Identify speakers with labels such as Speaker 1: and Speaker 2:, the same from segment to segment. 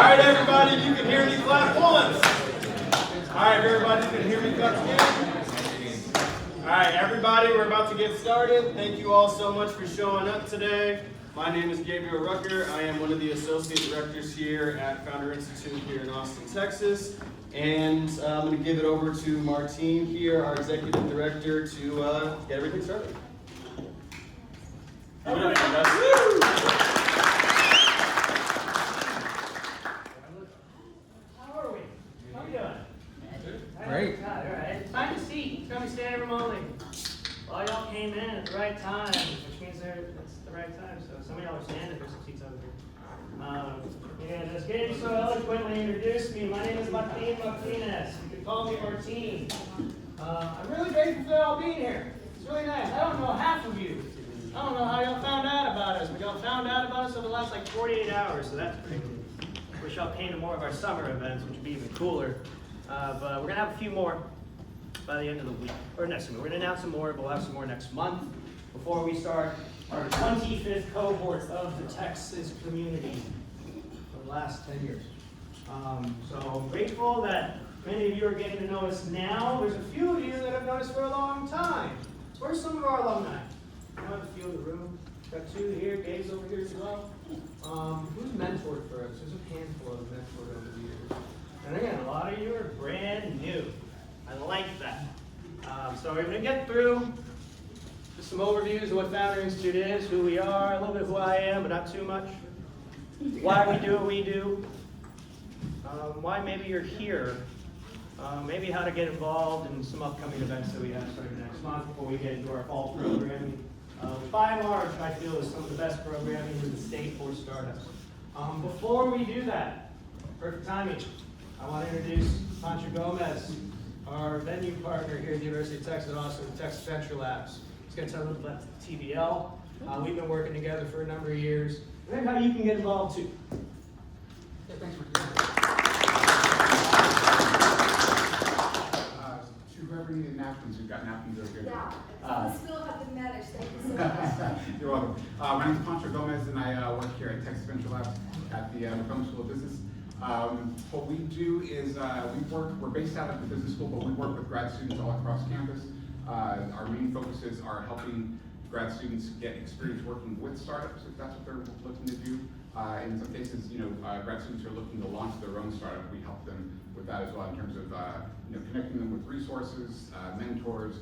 Speaker 1: right, everybody, if you can hear me, clap once. All right, everybody, you can hear me, clap again. All right, everybody, we're about to get started. Thank you all so much for showing up today. My name is Gabriel Rucker. I am one of the associate directors here at Founder Institute here in Austin, Texas. And I'm going to give it over to Martine here, our executive director, to get everything started.
Speaker 2: How are we? How are we doing?
Speaker 3: Great.
Speaker 2: All right. Find a seat. It's going to be standing room only. Well, y'all came in at the right time, which means it's the right time. So some of y'all are standing. There's some seats over here. And as Gabe so eloquently introduced me, my name is Martine Martinez. You can call me Martine. I'm really grateful for y'all being here. It's really nice. I don't know half of you. I don't know how y'all found out about us, but y'all found out about us over the last like 48 hours, so that's pretty cool. Wish y'all came to more of our summer events, which would be even cooler. But we're going to have a few more by the end of the week, or next week. We're going to announce some more, but we'll have some more next month before we start our 25th cohort of the Texas community for the last 10 years. So I'm grateful that many of you are getting to know us now. There's a few of you that have known us for a long time. Where's some of our alumni? I have a few in the room. Got two here. Gabe's over here as well. Who's mentored for us? There's a handful of mentored over the years. And again, a lot of you are brand new. I like that. So we're going to get through just some overviews of what Founder Institute is, who we are, a little bit of who I am, but not too much. Why we do what we do. Why maybe you're here. Maybe how to get involved in some upcoming events that we have starting next month before we get into our fall programming. By and large, I feel is some of the best programming in the state for startups. Before we do that, perfect timing, I want to introduce Pancho Gomez, our venue partner here at the University of Texas, also the Texas Venture Labs. He's going to tell us about TVL. We've been working together for a number of years. And then how you can get involved too.
Speaker 3: Yeah, thanks for doing that. To whoever needed napkins, we've got napkins over here.
Speaker 4: Yeah, the school have been managed. Thank you so much.
Speaker 3: You're welcome. My name is Pancho Gomez, and I work here at Texas Venture Labs at the McCombs School of Business. What we do is we're based out of the business school, but we work with grad students all across campus. Our main focuses are helping grad students get experience working with startups, if that's what they're looking to do. In some cases, grad students are looking to launch their own startup. We help them with that as well in terms of connecting them with resources, mentors,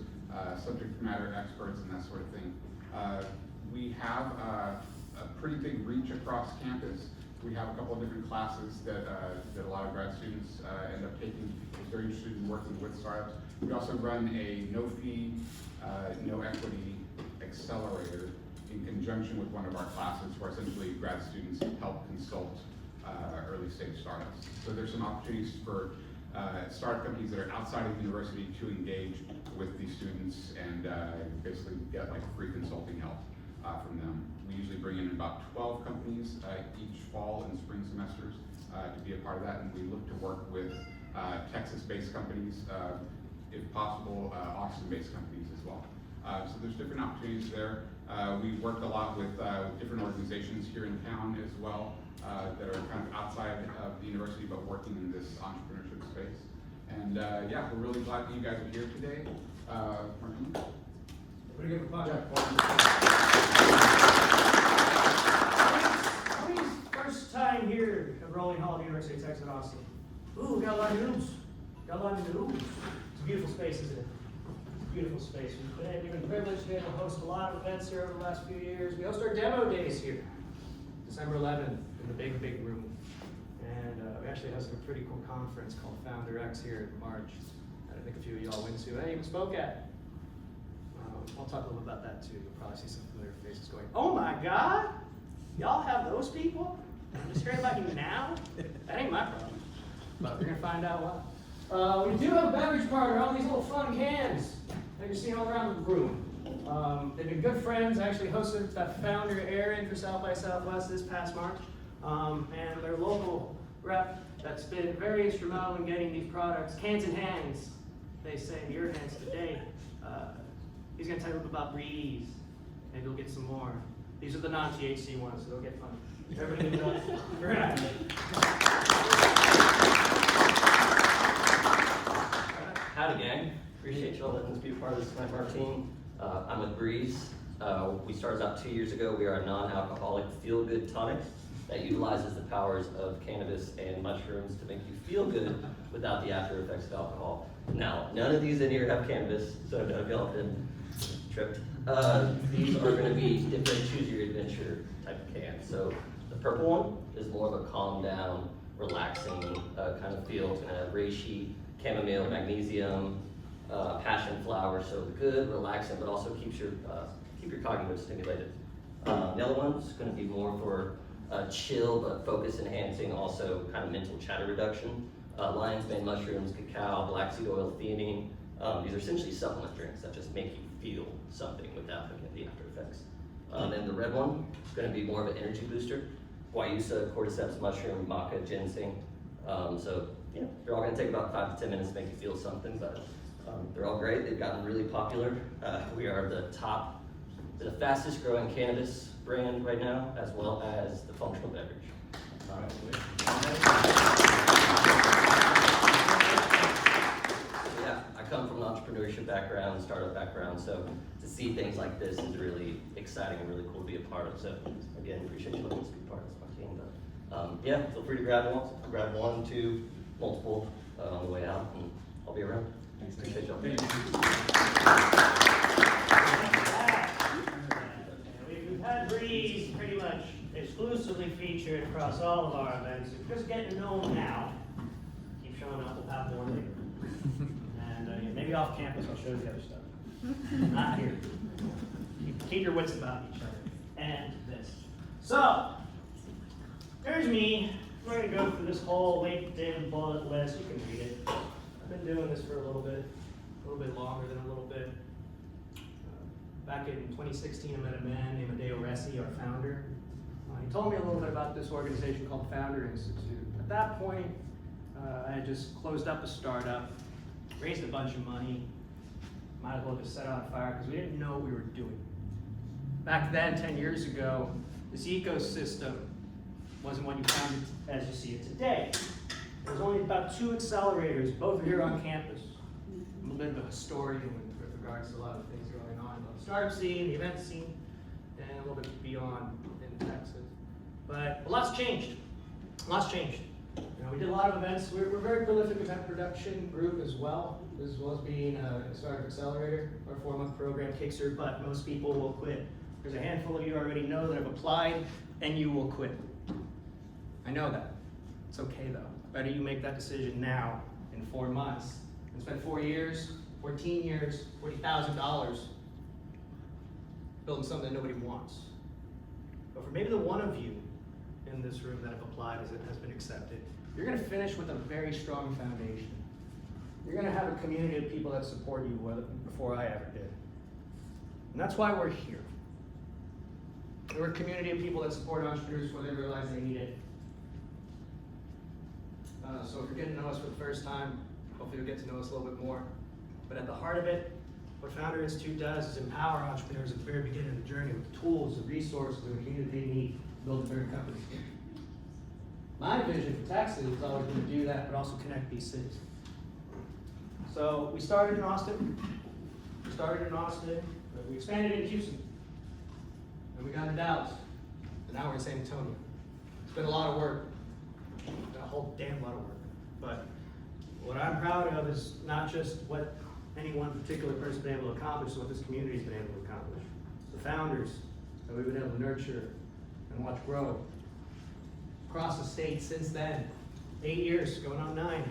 Speaker 3: subject matter experts, and that sort of thing. We have a pretty big reach across campus. We have a couple of different classes that a lot of grad students end up taking if they're interested in working with startups. We also run a no-fee, no-equity accelerator in conjunction with one of our classes where essentially grad students help consult early stage startups. So there's some opportunities for startup companies that are outside of the university to engage with these students and basically get like free consulting help from them. We usually bring in about 12 companies each fall and spring semesters to be a part of that, and we look to work with Texas-based companies, if possible, Austin-based companies as well. So there's different opportunities there. We work a lot with different organizations here in town as well that are kind of outside of the university but working in this entrepreneurship space. And yeah, we're really glad that you guys are here today. Martine?
Speaker 2: We're going to give a project. First time here at Rowling Hall at the University of Texas at Austin. Ooh, we got a lot of news. Got a lot of news. It's a beautiful space, isn't it? It's a beautiful space. We've been privileged to be able to host a lot of events here over the last few years. We host our demo days here, December 11th, in the big, big room. And we actually hosted a pretty cool conference called Founder X here in March. I think a few of y'all went to. I even spoke at. I'll talk a little about that too. You'll probably see some familiar faces going, oh my God, y'all have those people? I'm just hearing about you now? That ain't my problem. But we're going to find out why. We do have a beverage partner, all these little fun cans that you're seeing all around the room. They've been good friends. I actually hosted that founder Aaron for South by Southwest this past March. And their local rep that's been very instrumental in getting these products, cans in hands, they say, in your hands today. He's going to tell you about Breeze. Maybe you'll get some more. These are the non-THC ones, so they'll get fun. Everybody give it up. Very happy.
Speaker 5: y'all letting us be a part of this tonight, Martine. I'm with Breeze. We started out 2 years ago. We are a non-alcoholic feel-good tonic that utilizes the powers of cannabis and mushrooms to make you feel good without the after effects of alcohol. Now, none of these in here have cannabis, so none of y'all have been tripped. These are going to be different choose your adventure type of cans. So the purple one is more of a calm down, relaxing kind of feel. It's going to have reishi, chamomile, magnesium, passion flower. So good, relaxing, but also keep your cognitive stimulated. The yellow one's going to be more for chill but focus enhancing, also kind of mental chatter reduction. Lion's mane mushrooms, cacao, black seed oil, theanine. These are essentially supplement drinks that just make you feel something without the after effects. Then the red one is going to be more of an energy booster. Guayusa, cordyceps mushroom, maca, ginseng. So yeah, they're all going to take about 5 to 10 minutes to make you feel something, but they're all great. They've gotten really popular. We are the fastest growing cannabis brand right now, as well as the functional beverage. All right. Yeah, I come from an entrepreneurship background, startup background, so to see things like this is really exciting and really cool to be a part of. So again, appreciate you letting us be part of this, Martine. But yeah, feel free to grab one, two, multiple on the way out, and I'll be around. Thanks. Appreciate y'all.
Speaker 2: We've had Breeze pretty much exclusively featured across all of our events. If you're just getting to know them now, keep showing up, we'll have more later. And maybe off campus I'll show you the other stuff. Not here. Keep your wits about each other. And this. So, there's me. We're going to go through this whole LinkedIn bullet list. You can read it. I've been doing this for a little bit longer than a little bit. Back in 2016, I met a man named Adeo Ressi, our founder. He told me a little bit about this organization called Founder Institute. At that point, I had just closed up a startup, raised a bunch of money, might as well just set it on fire because we didn't know what we were doing. Back then, 10 years ago, this ecosystem wasn't what you found it as you see it today. There was only about 2 accelerators, both here on campus. I'm a bit of a historian with regards to a lot of things going on the startup scene, the event scene, and a little bit beyond in Texas. But a lot's changed. We did a lot of events. We're a very prolific event production group as well as being a startup accelerator. Our 4-month program kicks your butt. Most people will quit. There's a handful of you already know that have applied, and you will quit. I know that. It's okay though. Better you make that decision now in 4 months and spend 4 years, 14 years, $40,000 building something that nobody wants. But for maybe the one of you in this room that have applied as it has been accepted, you're going to finish with a very strong foundation. You're going to have a community of people that support you before I ever did. And that's why we're here. We're a community of people that support entrepreneurs before they realize they need it. So if you're getting to know us for the first time, hopefully you'll get to know us a little bit more. But at the heart of it, what Founder Institute does is empower entrepreneurs at the very beginning of the journey with the tools, the resources, and the community they need to build a better company. My vision for Texas is always going to do that, but also connect these cities. So we started in Austin. We expanded into Houston. And we got to Dallas. And now we're in San Antonio. It's been a lot of work. A whole damn lot of work. But what I'm proud of is not just what any one particular person has been able to accomplish, but what this community has been able to accomplish. The founders that we've been able to nurture and watch grow across the state since then. 8 years, going on 9.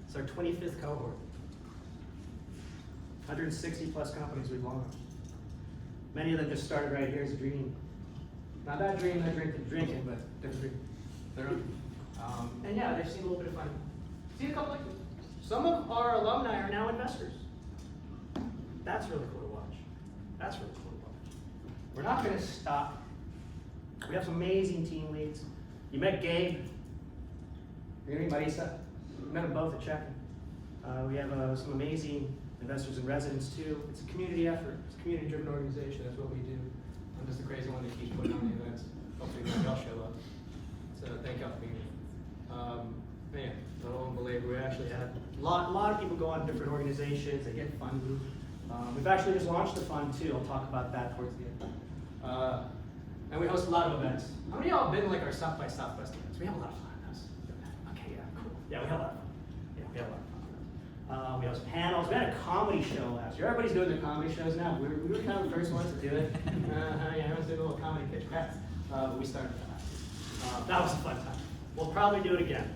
Speaker 2: It's our 25th cohort. 160 plus companies we've launched. Many of them just started right here as a dream. Not that dream that drinking, but their own. And yeah, they've seen a little bit of fun. Seen a couple of, some of our alumni are now investors. That's really cool to watch. We're not going to stop. We have some amazing team leads. You met Gabe. You're going to meet Marisa. You met them both at Check. We have some amazing investors in residence too. It's a community effort. It's a community-driven organization. That's what we do. I'm just the crazy one that keeps putting on the events. Hopefully y'all show up. So thank y'all for being here. Man, I won't believe we actually had a lot of people go on different organizations. They get funded. We've actually just launched a fund too. I'll talk about that towards the end. And we host a lot of events. How many of y'all have been to like our South by Southwest events? We have a lot of fun at those. Okay, yeah, cool. Yeah, we have a lot of fun. Yeah, we have a lot of fun. We host panels. We had a comedy show last year. Everybody's doing their comedy shows now. We were kind of the first ones to do it. Yeah, everyone's doing a little comedy pitch. But we started that last year. That was a fun time. We'll probably do it again.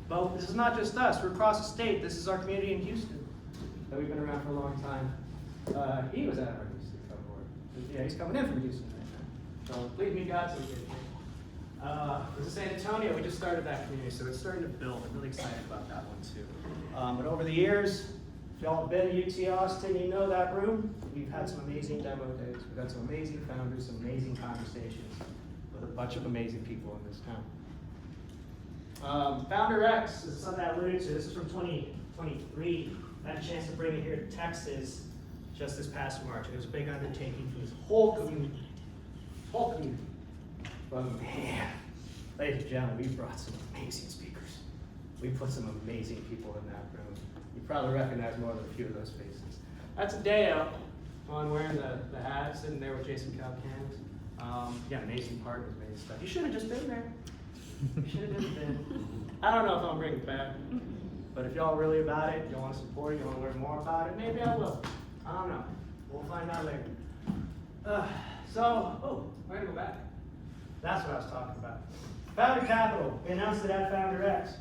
Speaker 2: But this is not just us. We're across the state. This is our community in Houston that we've been around for a long time. He was at our Houston cohort. Yeah, he's coming in from Houston right now. So believe me, God's so good. This is San Antonio. We just started that community, so it's starting to build. I'm really excited about that one too. But over the years, if y'all have been to UT Austin, you know that room. We've had some amazing demo days. We've had some amazing founders, some amazing conversations with a bunch of amazing people in this town. Founder X is something I alluded to. This is from 2023. I had a chance to bring it here to Texas just this past March. It was a big undertaking for this whole community. But man, ladies and gentlemen, we brought some amazing speakers. We put some amazing people in that room. You probably recognize more than a few of those faces. That's a day out on wearing the hat, sitting there with Jason Calcans. You got amazing partners, amazing stuff. You should have just been there. You should have just been. I don't know if I'll bring it back, but if y'all are really about it, you want to support it, you want to learn more about it, maybe I will. I don't know. We'll find out later. We're gonna go back. That's what I was talking about. Founder Capital. We announced it at Founder X.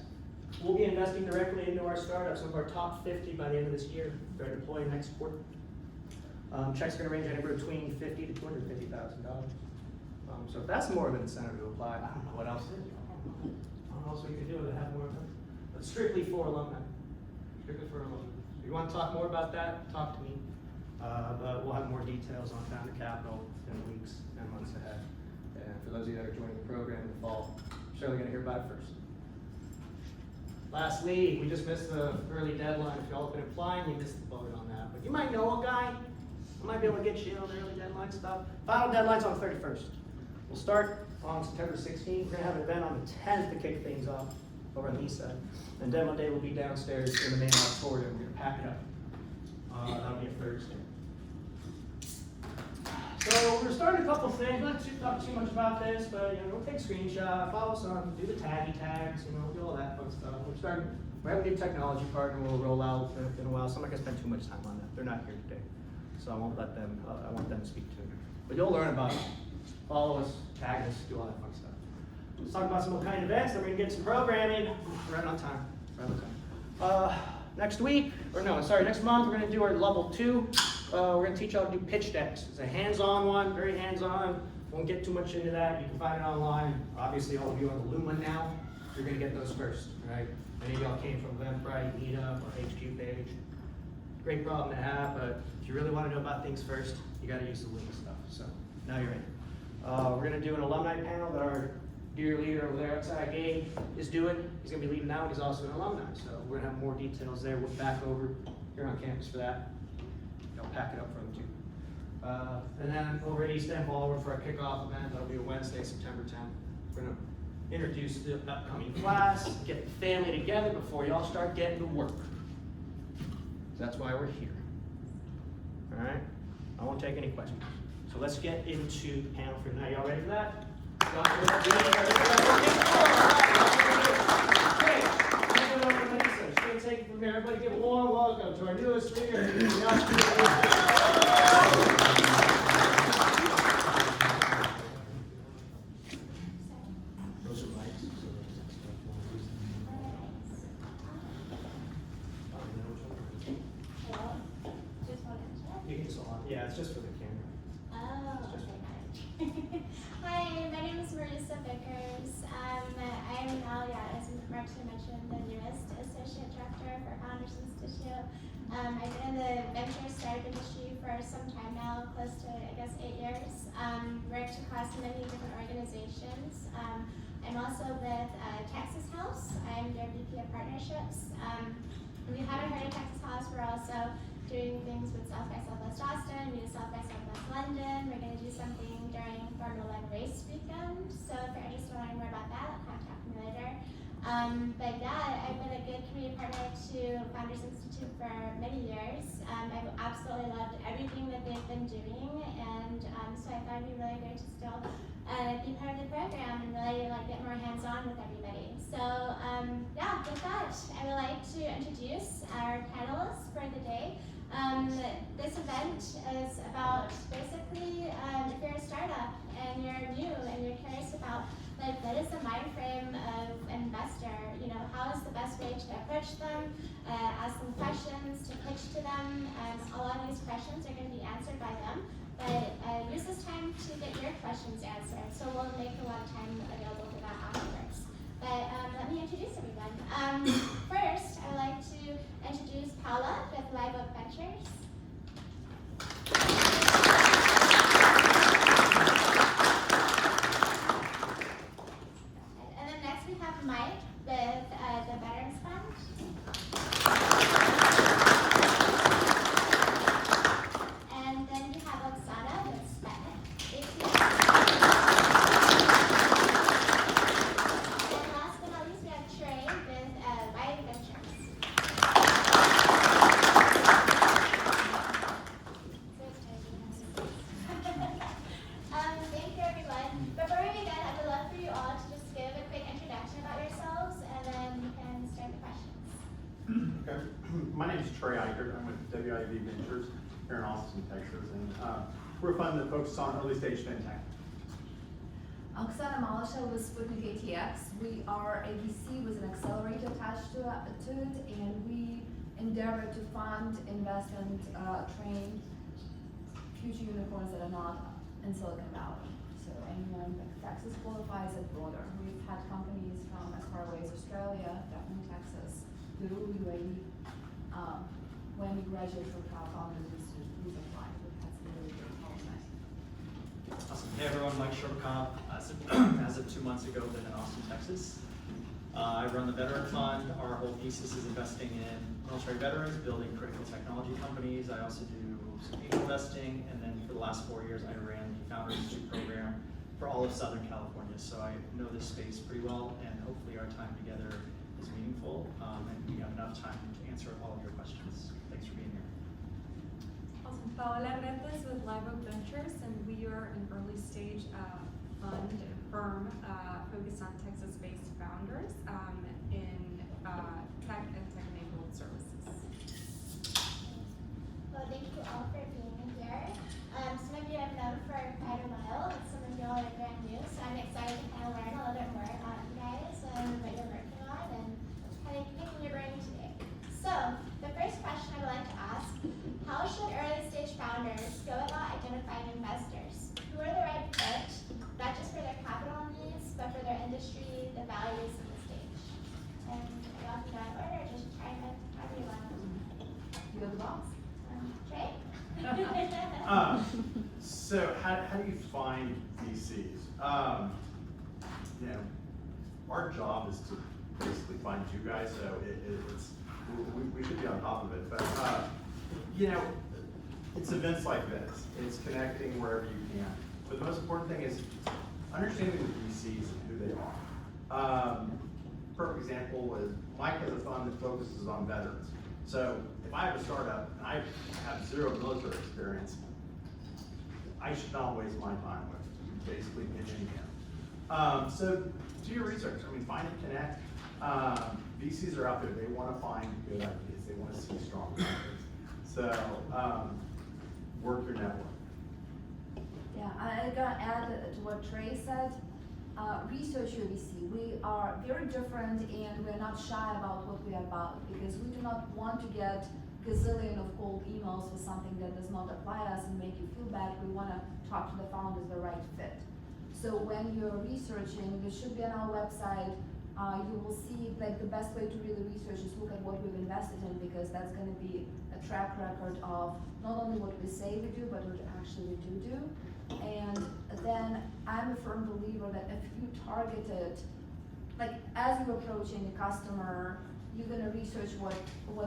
Speaker 2: We'll be investing directly into our startups, some of our top 50 by the end of this year. They're deploying next quarter. Checks are going to range anywhere between $50,000 to $250,000. So if that's more of an incentive to apply, I don't know what else is. I don't know what else we could do to have more of them. But strictly for alumni. Strictly for alumni. If you want to talk more about that, talk to me. But we'll have more details on Founder Capital in the weeks and months ahead. And for those of you that are joining the program in the fall, you're certainly going to hear about it first. Lastly, we just missed the early deadline. If y'all have been applying, you missed the boat on that. But you might know a guy. I might be able to get you on the early deadline stuff. Final deadline's on the 31st. We'll start on September 16th. We're going to have an event on the 10th to kick things off over on the east side. And demo day will be downstairs in the main auditorium. We're going to pack it up. That'll be a Thursday. So we're starting a couple things. Not to talk too much about this, but we'll take screenshots, follow us on, do the taggy tags, do all that fun stuff. We have a new technology partner we'll roll out in a while. So I'm not gonna spend too much time on that. They're not here today, so I won't let them. I want them to speak to it. But you'll learn about it. Follow us, tag us, do all that fun stuff. Let's talk about some kind of events. Then we're gonna get some programming. Right on time. Next month we're gonna do our level 2. We're going to teach y'all to do pitch decks. It's a hands-on one, very hands-on. Won't get too much into that. You can find it online. Obviously, all of you are the Luma now. You're going to get those first, right? Many of y'all came from Eventbrite, Meetup, or HQ page. Great problem to have, but if you really want to know about things first, you got to use the Luma stuff. So now you're in. We're going to do an alumni panel that our dear leader over there outside, Gabe, is doing. He's going to be leading that one. He's also an alumni, so we're going to have more details there. We'll back over here on campus for that. I'll pack it up for them too. And then over at East End Ballroom for our kickoff event, that'll be Wednesday, September 10th. We're going to introduce the upcoming class, get the family together before y'all start getting to work. That's why we're here. All right? I won't take any questions. So let's get into the panel for tonight. Y'all ready for that? Take it from here. Everybody give a warm welcome to our newest speaker. Those are mics. You can just on. Yeah, it's just for the camera.
Speaker 6: Oh, okay. Hi, my name is Marissa Vickers. I'm now, as Marcia mentioned, the newest Associate Director for Founders Institute. I've been in the venture startup industry for some time now, close to, 8 years. Worked across many different organizations. I'm also with Texas House. I'm their VP of Partnerships. If you haven't heard of Texas House, we're also doing things with South by Southwest Austin, we do South by Southwest London. We're going to do something during Formula One race weekend. So if you're interested in learning more about that, But yeah, I've been a good community partner to Founders Institute for many years. I've absolutely loved everything that they've been doing, and so I thought it'd be really great to still be part of the program and really get more hands-on with everybody. So yeah, with that, I would like to introduce our panelists for the day. This event is about basically if you're a startup and you're new and you're curious about what is the mind frame of an investor, how is the best way to approach them, ask them questions, to pitch to them. A lot of these questions are going to be answered by them, but use this time to get your questions answered. So we'll make a lot of time available for that afterwards. But let me introduce everyone. First, I would like to introduce Paula with Live Oak Ventures. And then next we have Mike with the Veterans Fund. And then we have Oksana with Sputnik. And last but not least, we have Trey with Live Ventures. Thank you, everyone. Before we begin, I would love for you all to just give a quick introduction about yourselves, and then we can start the questions.
Speaker 7: Okay. My name is Trey Eichert. I'm with WIV Ventures here in Austin, Texas, and we're a fund that focuses on early stage fintech.
Speaker 8: Oksana Malasha with Sputnik ATX. We are a VC with an accelerator attached to it, and we endeavor to fund, invest, and train future unicorns that are not in Silicon Valley. So anyone like Texas qualifies as broader. We've had companies from as far away as Australia, definitely Texas, Peru, UAE. When we graduate from Cal Founders Institute, we apply. We've had some really great qualifiers.
Speaker 9: Awesome. Hey everyone, Mike Sherbakov. As of 2 months ago, been in Austin, Texas. I run the Veteran Fund. Our whole thesis is investing in military veterans, building critical technology companies. I also do some angel investing, and then for the last 4 years, I ran the Founders Institute program for all of Southern California. So I know this space pretty well, and hopefully our time together is meaningful, and we have enough time to answer all of your questions. Thanks for being here.
Speaker 10: Awesome. Paola Retes with Live Oak Ventures, and we are an early stage fund and firm focused on Texas-based founders in tech and tech-enabled services.
Speaker 6: Well, thank you all for being here. Some of you I've known for quite a while, and some of you all are brand new, so I'm excited to kind of learn a little bit more about you guys and what you're working on and kind of picking your brain today. So, the first question I would like to ask, how should early stage founders go about identifying investors? Who are the right fit, not just for their capital needs, but for their industry, the values, and the stage? And y'all can go in order, just chime in however you want.
Speaker 8: You're the boss.
Speaker 6: Trey?
Speaker 7: So how do you find VCs? Our job is to basically find you guys, so we should be on top of it. But it's events like this. It's connecting wherever you can. But the most important thing is understanding the VCs and who they are. Perfect example is Mike has a fund that focuses on veterans. So if I have a startup and I have zero military experience, I should not waste my time with basically pitching him. So do your research. Find and connect. VCs are out there. They want to find good ideas. They want to see strong companies. So work your network.
Speaker 8: Yeah, I'm gonna add to what Trey said. Research your VC. We are very different, and we're not shy about what we are about, because we do not want to get gazillion of cold emails with something that does not apply to us and make you feel bad. We want to talk to the founders the right fit. So when you're researching, you should be on our website. You will see the best way to really research is look at what we've invested in, because that's going to be a track record of not only what we say we do, but what actually we do. And then I'm a firm believer that if you target it, as you're approaching a customer, you're going to research what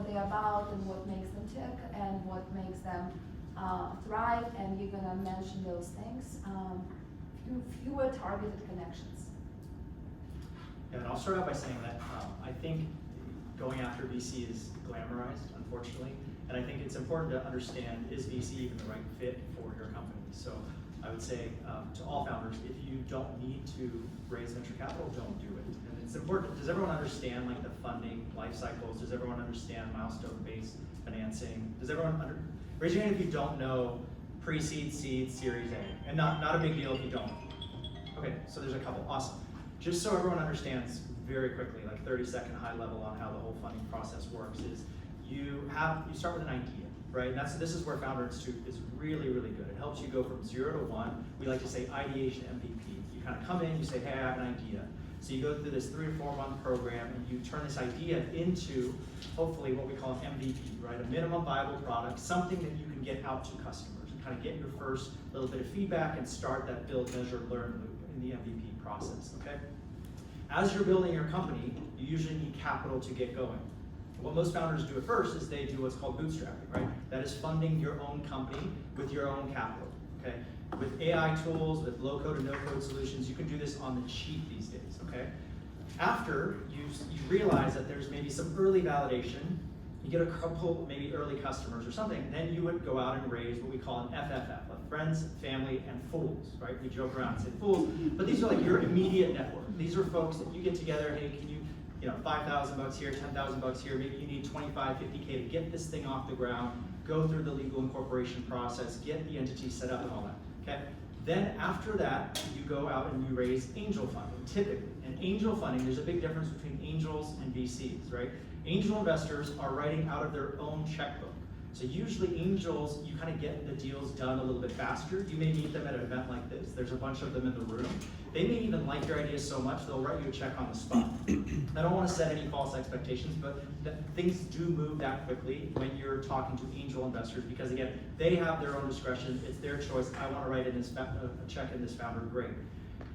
Speaker 8: they're about and what makes them tick and what makes them thrive, and you're going to mention those things. Fewer targeted connections.
Speaker 9: And I'll start out by saying that I think going after VC is glamorized, unfortunately, and I think it's important to understand, is VC even the right fit for your company? So I would say to all founders, if you don't need to raise venture capital, don't do it. And it's important, does everyone understand like the funding life cycles? Does everyone understand milestone-based financing? Does everyone raise your hand if you don't know pre-seed, seed, Series A, and not a big deal if you don't. Okay, so there's a couple, awesome. Just so everyone understands very quickly, like 30-second high level on how the whole funding process works is you start with an idea, right? And this is where Founder Institute is really, really good. It helps you go from 0 to 1. We like to say ideation MVP. You kind of come in, you say, hey, I have an idea. So you go through this 3 to 4 month program and you turn this idea into hopefully what we call an MVP, right? A minimum viable product, something that you can get out to customers and kind of get your first little bit of feedback and start that build, measure, learn loop in the MVP process, okay? As you're building your company, you usually need capital to get going. What most founders do at first is they do what's called bootstrapping, right? That is funding your own company with your own capital, okay? With AI tools, with low-code and no-code solutions, you can do this on the cheap these days, okay? After you realize that there's maybe some early validation, you get a couple maybe early customers or something, then you would go out and raise what we call an FFF, like friends, family, and fools, right? We joke around and say fools, but these are like your immediate network. These are folks that you get together, hey, can you, $5,000 here, $10,000 here, maybe you need 25, 50K to get this thing off the ground, go through the legal incorporation process, get the entity set up and all that, okay? Then after that, you go out and you raise angel funding, typically. And angel funding, there's a big difference between angels and VCs, right? Angel investors are writing out of their own checkbook. So usually angels, you kind of get the deals done a little bit faster. You may meet them at an event like this. There's a bunch of them in the room. They may even like your idea so much, they'll write you a check on the spot. I don't want to set any false expectations, but things do move that quickly when you're talking to angel investors because again, they have their own discretion. It's their choice. I want to write a check in this founder, great.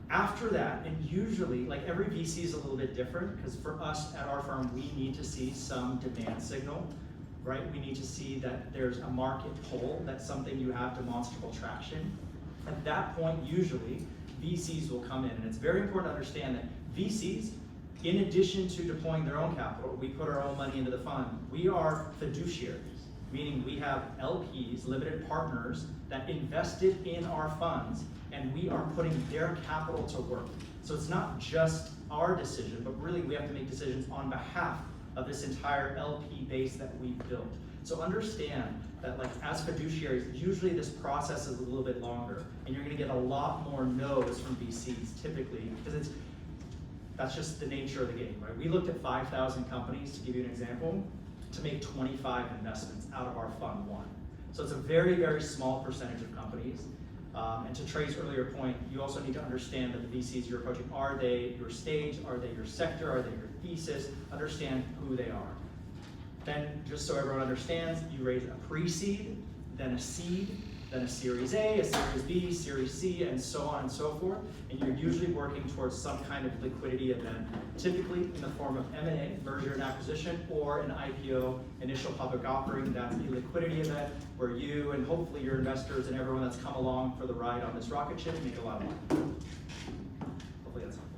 Speaker 9: After that, and usually, like every VC is a little bit different because for us at our firm, we need to see some demand signal, right? We need to see that there's a market pull, that's something you have demonstrable traction. At that point, usually, VCs will come in, and it's very important to understand that VCs, in addition to deploying their own capital, we put our own money into the fund. We are fiduciaries, meaning we have LPs, limited partners, that invested in our funds, and we are putting their capital to work. So it's not just our decision, but really we have to make decisions on behalf of this entire LP base that we've built. So understand that like as fiduciaries, usually this process is a little bit longer, and you're gonna get a lot more no's from VCs typically, because that's just the nature of the game, right? We looked at 5,000 companies, to give you an example, to make 25 investments out of our fund one. So it's a very, very small percentage of companies. And to Trey's earlier point, you also need to understand that the VCs you're approaching, are they your stage, are they your sector, are they your thesis? Understand who they are. Then, just so everyone understands, you raise a pre-seed, then a seed, then a Series A, a Series B, Series C, and so on and so forth. And you're usually working towards some kind of liquidity event, typically in the form of M&A, merger and acquisition, or an IPO, initial public offering. That's a liquidity event where you and hopefully your investors and everyone that's come along for the ride on this rocket ship make a lot of money. Hopefully that's helpful.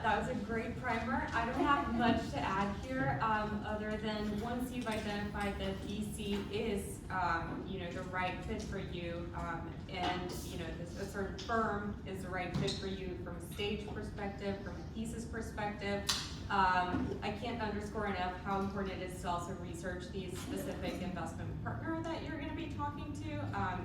Speaker 10: That was a great primer. I don't have much to add here, other than once you've identified that VC is, the right fit for you, and a certain firm is the right fit for you from a stage perspective, from a thesis perspective. I can't underscore enough how important it is to also research the specific investment partner that you're going to be talking to,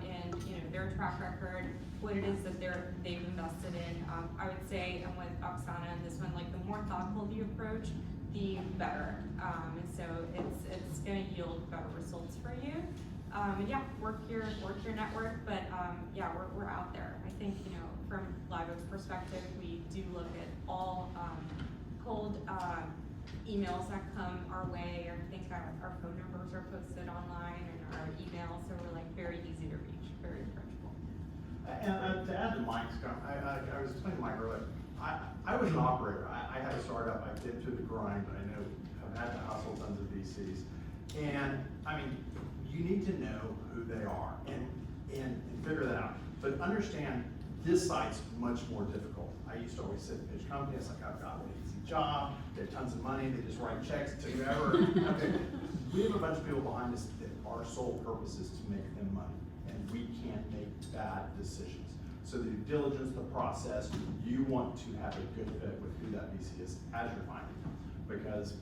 Speaker 10: and their track record, what it is that they've invested in. I would say I'm with Oksana on this one, like the more thoughtful the approach, the better. And so it's going to yield better results for you. And yeah, work your network, but yeah, we're out there. I think from Live Oak's perspective, we do look at all cold emails that come our way, or things that our phone numbers are posted online and our emails, so we're like very easy to reach, very approachable.
Speaker 7: And to add to Mike's comment, I was explaining to Mike earlier, I was an operator. I had a startup, I've been through the grind, I know I've had to hustle tons of VCs. And I mean, you need to know who they are and figure that out. But understand, This side's much more difficult. I used to always sit and pitch companies like, I've got an easy job, they have tons of money, they just write checks to whoever. Okay. We have a bunch of people behind us that our sole purpose is to make them money, and we can't make bad decisions. So the due diligence, the process, you want to have a good fit with who that VC is as you're finding them, because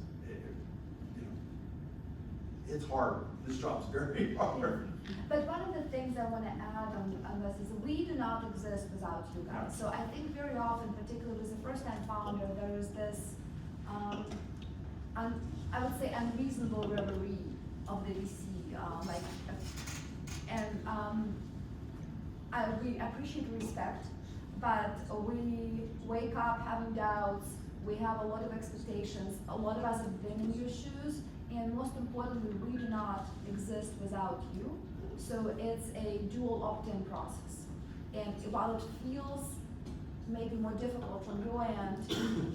Speaker 7: it's hard. This job's very hard.
Speaker 8: But one of the things I want to add on this is we do not exist without you guys. So I think very often, particularly with a first-time founder, there is this, I would say, unreasonable reverie of the VC. We appreciate respect, but we wake up having doubts. We have a lot of expectations. A lot of us have been in your shoes, and most importantly, we do not exist without you. So it's a dual opt-in process. And while it feels maybe more difficult from your end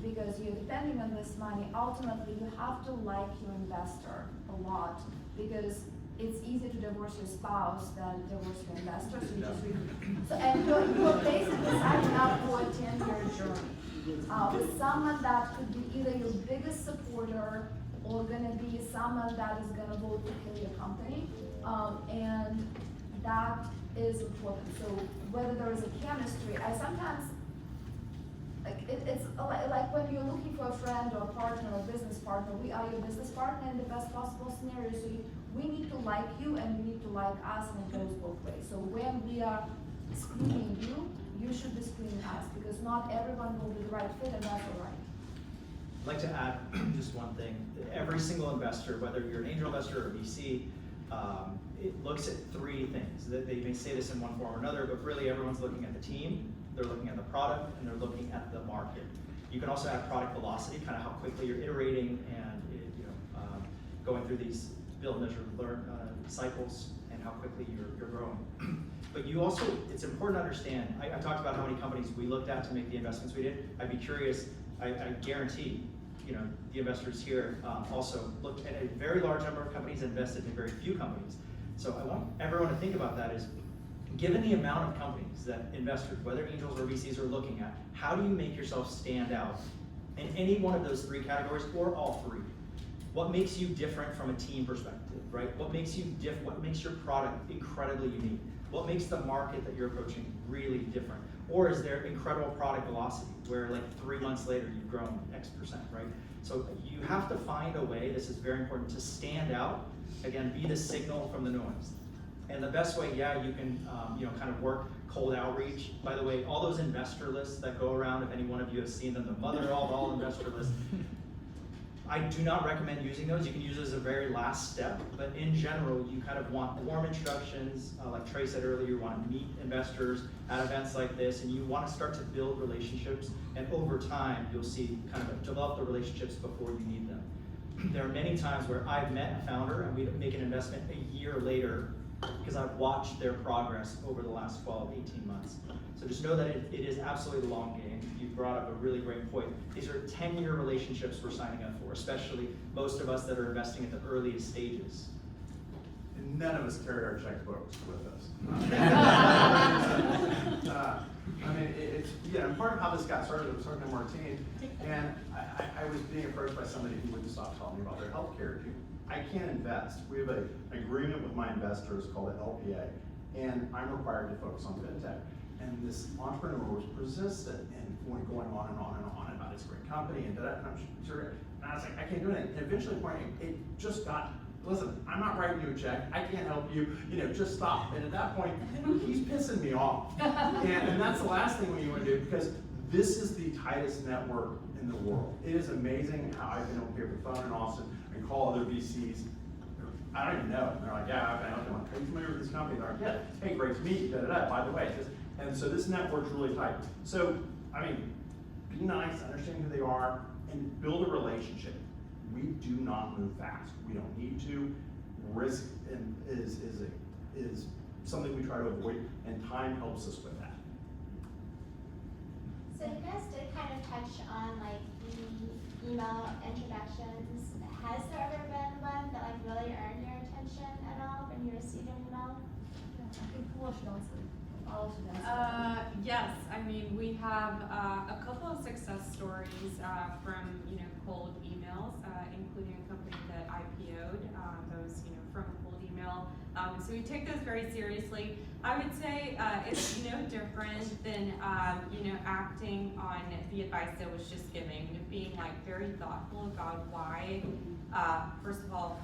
Speaker 8: because you're depending on this money, ultimately you have to like your investor a lot, because it's easier to divorce your spouse than divorce your investor. So you just and you're basically signing up for a 10-year journey with someone that could be either your biggest supporter or gonna be someone that is gonna vote to kill your company, and that is important. So whether there is a chemistry, I sometimes, it's like when you're looking for a friend or a partner or a business partner, we are your business partner in the best possible scenario. So we need to like you and you need to like us, and it goes both ways. So when we are screening you, you should be screening us, because not everyone will be the right fit, and that's all right.
Speaker 9: I'd like to add just one thing. Every single investor, whether you're an angel investor or a VC, it looks at three things. They may say this in one form or another, but really everyone's looking at the team, they're looking at the product, and they're looking at the market. You can also add product velocity, kind of how quickly you're iterating and going through these build, measure, learn cycles, and how quickly you're growing. But you also, it's important to understand, I talked about how many companies we looked at to make the investments we did. I'd be curious, I guarantee, the investors here also looked at a very large number of companies and invested in very few companies. So I want everyone to think about that is, given the amount of companies that investors, whether angels or VCs, are looking at, how do you make yourself stand out in any one of those three categories or all three? What makes you different from a team perspective, right? What makes you different? What makes your product incredibly unique? What makes the market that you're approaching really different? Or is there incredible product velocity where like 3 months later you've grown X%, right? So you have to find a way, this is very important, to stand out, again, be the signal from the noise. And the best way, yeah, you can kind of work cold outreach. By the way, all those investor lists that go around, if any one of you has seen them, the mother of all investor lists, I do not recommend using those. You can use those as a very last step, but in general, you kind of want warm introductions. Like Trey said earlier, you want to meet investors at events like this, and you want to start to build relationships, and over time, you'll see kind of develop the relationships before you need them. There are many times where I've met a founder and we make an investment a year later because I've watched their progress over the last 12, 18 months. So just know that it is absolutely the long game. You brought up a really great point. These are 10-year relationships we're signing up for, especially most of us that are investing at the earliest stages.
Speaker 7: And none of us carry our checkbooks with us. And part of how this got started, I was talking to Martine, and I was being approached by somebody who wouldn't stop telling me about their healthcare. I can't invest. We have an agreement with my investors called an LPA, and I'm required to focus on fintech. And this entrepreneur was persistent and going on and on and on about his great company and and I'm sure, and I was like, I can't do anything. And eventually, it just got, listen, I'm not writing you a check. I can't help you. Just stop. And at that point, he's pissing me off. And that's the last thing you want to do, because this is the tightest network in the world. It is amazing how I've been able to pick up the phone in Austin and call other VCs. I don't even know. And they're like, yeah, I don't know. Are you familiar with this company? They're like, yeah, hey, great to meet you. By the way, and so this network's really tight. So, be nice, understand who they are, and build a relationship. We do not move fast. We don't need to. Risk is something we try to avoid, and time helps us with that.
Speaker 6: So you guys did kind of touch on the email introductions. Has there ever been one that really earned your attention at all when you received an email?
Speaker 8: Yeah, I think Paul should answer. all of them.
Speaker 10: Yes, I mean, we have a couple of success stories from, cold emails, including a company that IPO'd, those, from a cold email. So we take those very seriously. I would say it's no different than, acting on the advice that was just given, being like very thoughtful about why, first of all,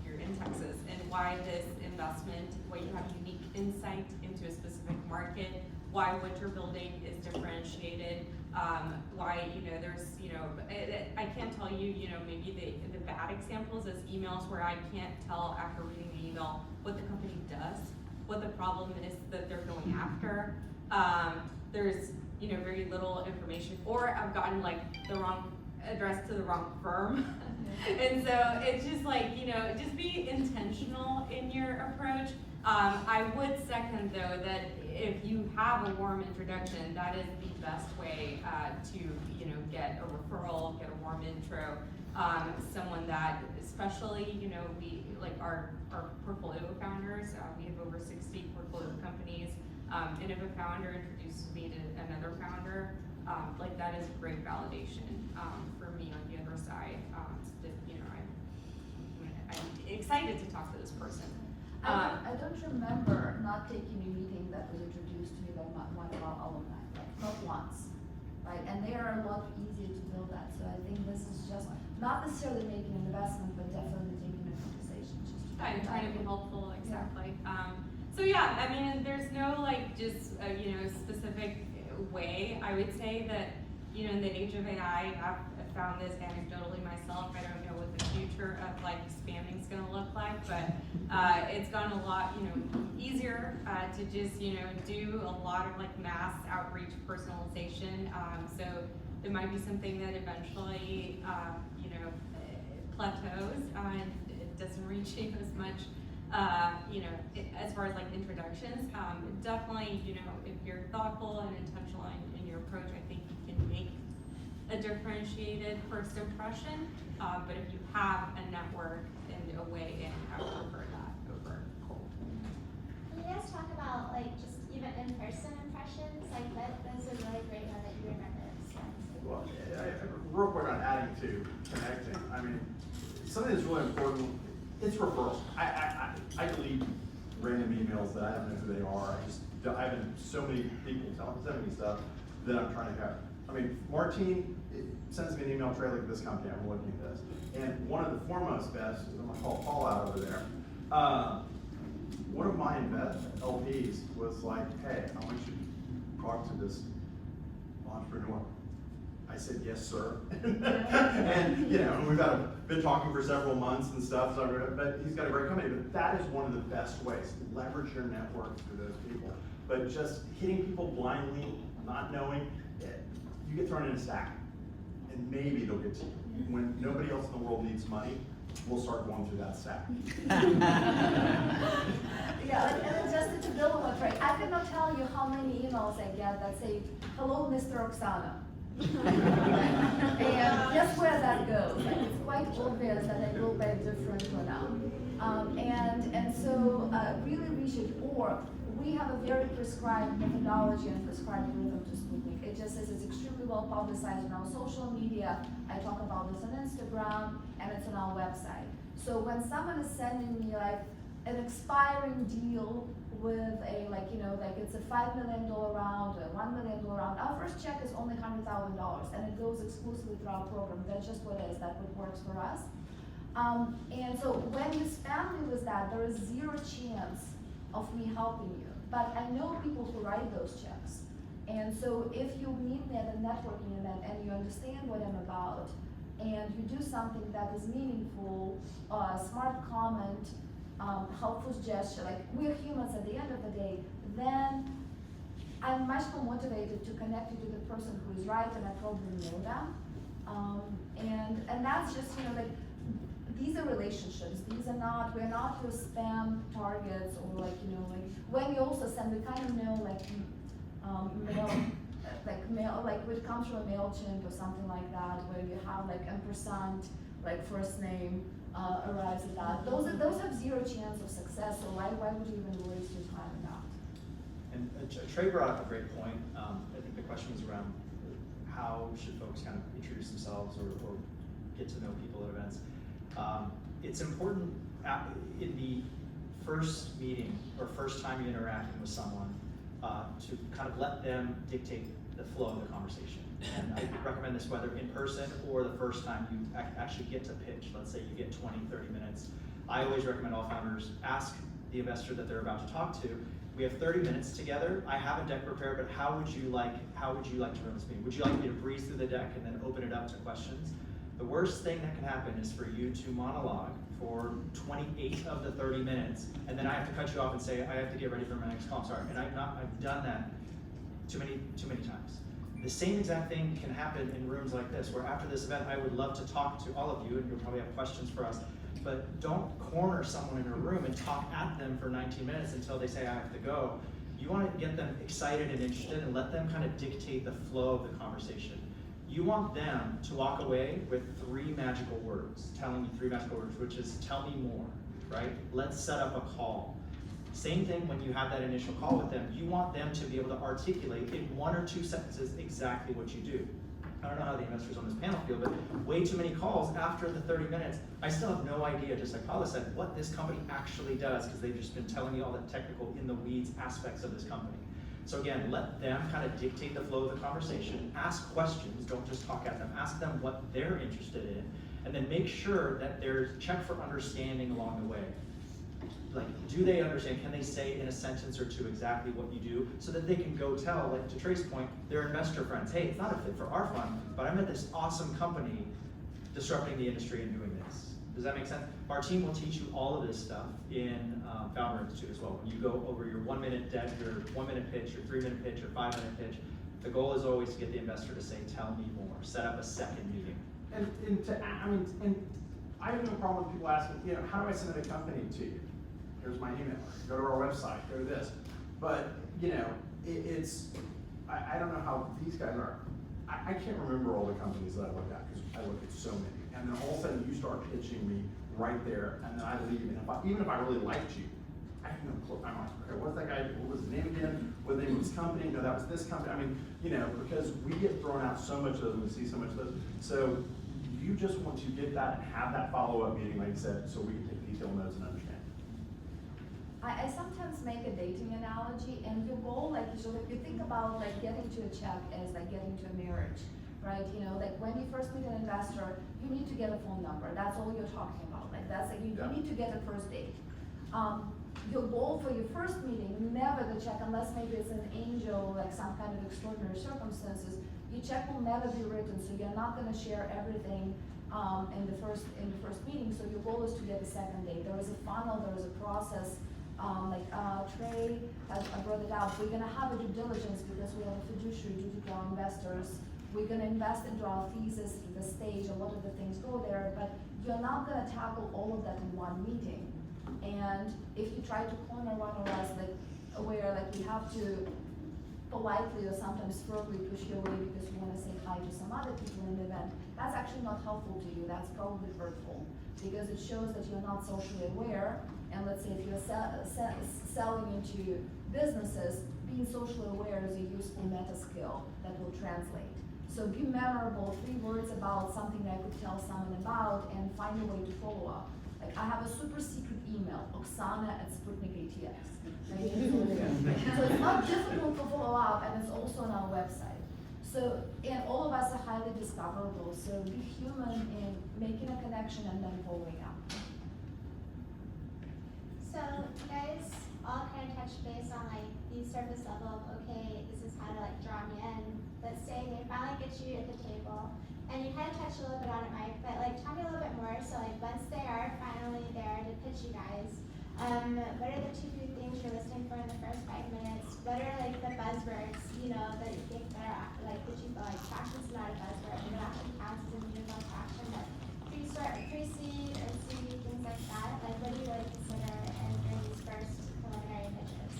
Speaker 10: you're in Texas, and why this investment, why you have unique insight into a specific market, why what you're building is differentiated, why, there's, I can't tell you, maybe the bad examples is emails where I can't tell after reading the email what the company does, what the problem is that they're going after. There's, very little information, or I've gotten like the wrong address to the wrong firm. And so it's just like, just be intentional in your approach. I would second though that if you have a warm introduction, that is the best way to, get a referral, get a warm intro. Someone that, especially, we like our portfolio founders, we have over 60 portfolio companies. And if a founder introduces me to another founder, like that is great validation for me on the other side. That, I'm excited to talk to this person.
Speaker 8: I don't remember not taking a meeting that was introduced to me by one of our alumni, like not once, right? And they are a lot easier to build that. So I think this is just not necessarily making an investment, but definitely taking a conversation. Just
Speaker 10: I'm trying to be helpful, exactly. So yeah, I mean, there's no like just specific way. I would say that in the age of AI, I've found this anecdotally myself. I don't know what the future of like spamming is going to look like, but it's gotten a lot easier to just do a lot of like mass outreach personalization. So it might be something that eventually plateaus and it doesn't reach as much. As far as like introductions, definitely, if you're thoughtful and intentional in your approach, I think you can make a differentiated first impression. But if you have a network and a way in, I would prefer that over cold.
Speaker 6: Can you guys talk about like just even in-person impressions? Like those are really great one that you remember.
Speaker 7: Well, real quick on adding to connecting, I mean, something that's really important, it's referrals. I delete random emails that I don't know who they are. I have so many people sending me stuff that I'm trying to have. I mean, Martine sends me an email trail like this company, I'm looking at this. And one of the foremost best, I'm gonna call Paul out over there. One of my LPs was like, hey, I want you to talk to this entrepreneur. I said, yes, sir. And we've been talking for several months and stuff, but he's got a great company. But that is one of the best ways. Leverage your network for those people. But just hitting people blindly, not knowing, you get thrown in a stack. And maybe they'll get to you. When nobody else in the world needs money, we'll start going through that stack.
Speaker 8: Yeah, and just to build on that, I cannot tell you how many emails I get that say, hello, Mr. Oksana. And guess where that goes? Like, it's quite obvious that I go by a different pronoun. And so really we should, or we have a very prescribed methodology and prescribed rhythm to Sputnik. It just says it's extremely well publicized on our social media. I talk about this on Instagram, and it's on our website. So when someone is sending me like an expiring deal with a like it's a $5 million round, a $1 million round, our first check is only $100,000, and it goes exclusively through our program. That's just what it is. That's what works for us. And so when you spam me with that, there is zero chance of me helping you. But I know people who write those checks. And so if you meet me at a networking event and you understand what I'm about, and you do something that is meaningful, smart comment, helpful gesture, like we're humans at the end of the day, then I'm much more motivated to connect you to the person who is right, and I probably know them. And that's just, like, these are relationships. These are not, we're not your spam targets, or like, when we also send, we kind of know mail, like it comes from a MailChimp or something like that, where you have like ampersand, like first name arrives at that. Those have zero chance of success, so why would you even waste your time on that?
Speaker 9: And Trey brought up a great point. I think the question was around how should folks kind of introduce themselves or get to know people at events. It's important in the first meeting or first time you're interacting with someone to kind of let them dictate the flow of the conversation. And I recommend this whether in person or the first time you actually get to pitch. Let's say you get 20, 30 minutes. I always recommend all founders ask the investor that they're about to talk to. We have 30 minutes together. I have a deck prepared, but how would you like to run this meeting? Would you like me to breeze through the deck and then open it up to questions? The worst thing that can happen is for you to monologue for 28 of the 30 minutes, and then I have to cut you off and say, I have to get ready for my next call, I'm sorry. And I've done that too many times. The same exact thing can happen in rooms like this, where after this event, I would love to talk to all of you, and you'll probably have questions for us, but don't corner someone in a room and talk at them for 19 minutes until they say, I have to go. You want to get them excited and interested and let them kind of dictate the flow of the conversation. You want them to walk away with 3 magical words, telling you 3 magical words, which is tell me more, right? Let's set up a call. Same thing when you have that initial call with them, you want them to be able to articulate in 1 or 2 sentences exactly what you do. I don't know how the investors on this panel feel, but way too many calls after the 30 minutes, I still have no idea, just like Paula said, what this company actually does, because they've just been telling me all the technical in the weeds aspects of this company. So again, let them kind of dictate the flow of the conversation, ask questions, don't just talk at them, ask them what they're interested in, and then make sure that there's check for understanding along the way. Like, do they understand? Can they say in a sentence or 2 exactly what you do so that they can go tell, like to Trey's point, their investor friends, hey, it's not a fit for our fund, but I'm at this awesome company disrupting the industry and doing this. Does that make sense? Our team will teach you all of this stuff in Founder Institute as well. When you go over your 1-minute deck, your 1-minute pitch, your 3-minute pitch, your 5-minute pitch, the goal is always to get the investor to say, tell me more, set up a second meeting.
Speaker 7: And I have no problem with people asking, how do I send a company to you? Here's my email. Go to our website. Go to this. But I don't know how these guys are. I can't remember all the companies that I looked at because I look at so many. And then all of a sudden you start pitching me right there, and then I leave. And even if I really liked you, I have no clue. I'm like, okay, what's that guy? What was his name again? What the name of his company? No, that was this company. I mean, because we get thrown out so much of those, and we see so much of those. So you just want to get that and have that follow-up meeting, like you said, so we can take detailed notes and understand.
Speaker 8: I sometimes make a dating analogy, and your goal, like you think about like getting to a check as like getting to a marriage, right? Like when you first meet an investor, you need to get a phone number. That's all you're talking about. Like that's like you need to get a first date. Your goal for your first meeting, never the check, unless maybe it's an angel, like some kind of extraordinary circumstances. Your check will never be written, so you're not going to share everything in the first meeting. So your goal is to get a second date. There is a funnel. There is a process. Trey brought it out. We're going to have a due diligence because we have a fiduciary duty to our investors. We're going to invest into our thesis, the stage, a lot of the things go there, but you're not going to tackle all of that in one meeting. And if you try to corner one of us, where we have to politely or sometimes firmly push you away because you want to say hi to some other people in the event, that's actually not helpful to you. That's probably hurtful because it shows that you're not socially aware. And let's say if you're selling into businesses, being socially aware is a useful meta skill that will translate. So be memorable, 3 words about something that I could tell someone about, and find a way to follow up. Like I have a super secret email, Oksana@Sputnik.ATX. Right? So it's not difficult to follow up, and it's also on our website. So, and all of us are highly discoverable. So be human in making a connection and then following up.
Speaker 6: So you guys all kind of touched base on the surface level of, okay, this is how to draw me in. But say they finally get you at the table, and you kind of touched a little bit on it, Mike, but tell me a little bit more. So once they are finally there to pitch you guys, what are the 2 things you're listening for in the first 5 minutes? What are the buzzwords, that you think that are that you feel like traction is not a buzzword, and it actually counts as a meaningful traction, but pre-seed or seed, things like that? What do you really consider in these first preliminary pitches?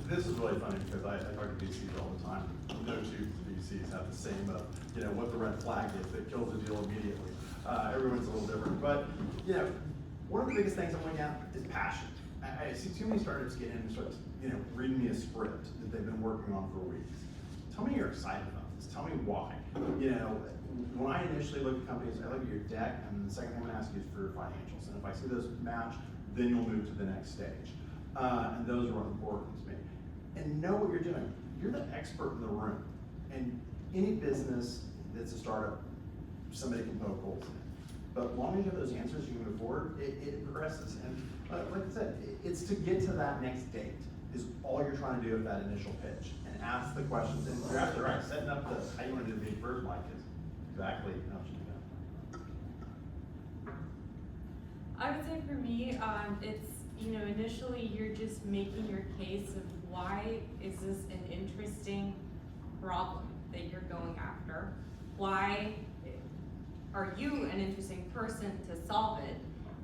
Speaker 7: This is really funny because I talk to VCs all the time. No 2 VCs have the same, what the red flag is that kills the deal immediately. Everyone's a little different, but one of the biggest things I'm looking at is passion. I see too many startups get in and start, reading me a script that they've been working on for weeks. Tell me you're excited about this. Tell me why. When I initially look at companies, I look at your deck, and the second thing I'm gonna ask you is for your financials. And if I see those match, then you'll move to the next stage. And those are what important to me. And know what you're doing. You're the expert in the room. And any business that's a startup, somebody can poke holes in it. But as long as you have those answers, you move forward, it progresses. And like I said, it's to get to that next date is all you're trying to do with that initial pitch. And ask the questions. And you're absolutely right. Setting up the how you want to do the big first, Mike, is exactly how you do that.
Speaker 10: I would say for me, it's, initially you're just making your case of why is this an interesting problem that you're going after? Why are you an interesting person to solve it?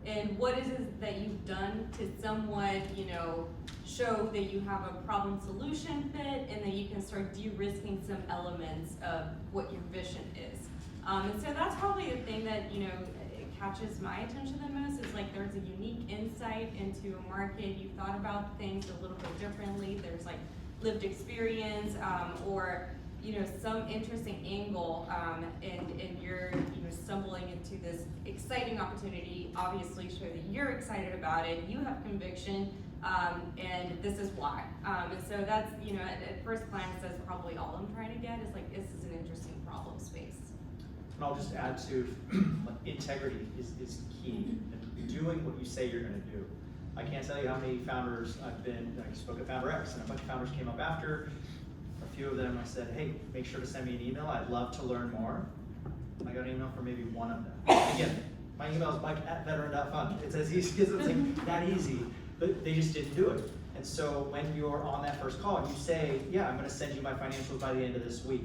Speaker 10: And what is it that you've done to somewhat, show that you have a problem solution fit and that you can start de-risking some elements of what your vision is. And so that's probably the thing that, catches my attention the most is like there's a unique insight into a market. You've thought about things a little bit differently. There's like lived experience or some interesting angle and you're stumbling into this exciting opportunity. Obviously show that you're excited about it, you have conviction, and this is why. And so that's, at first glance, that's probably all I'm trying to get is like, this is an interesting problem space.
Speaker 9: And I'll just add to, integrity is key. And doing what you say you're gonna do. I can't tell you how many founders I spoke at Founder X, and a bunch of founders came up after. A few of them, I said, hey, make sure to send me an email. I'd love to learn more. I got an email from maybe one of them. Again, my email is mike@veteran.fund. It's as easy as it's like that easy, but they just didn't do it. And so when you're on that first call, you say, yeah, I'm gonna send you my financials by the end of this week.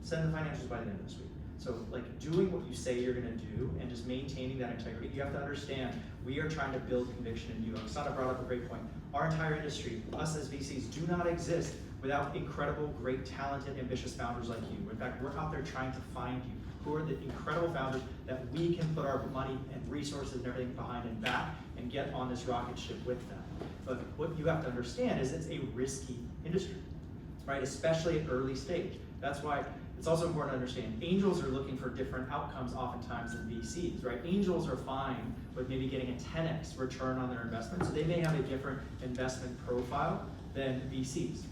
Speaker 9: Send the financials by the end of this week. So like doing what you say you're gonna do and just maintaining that integrity. You have to understand, we are trying to build conviction in you. Oksana brought up a great point. Our entire industry, us as VCs, do not exist without incredible, great, talented, ambitious founders like you. In fact, we're out there trying to find you. Who are the incredible founders that we can put our money and resources and everything behind and back and get on this rocket ship with them. But what you have to understand is it's a risky industry, right? Especially at early stage. That's why it's also important to understand angels are looking for different outcomes oftentimes than VCs, right? Angels are fine with maybe getting a 10x return on their investment, so they may have a different investment profile than VCs.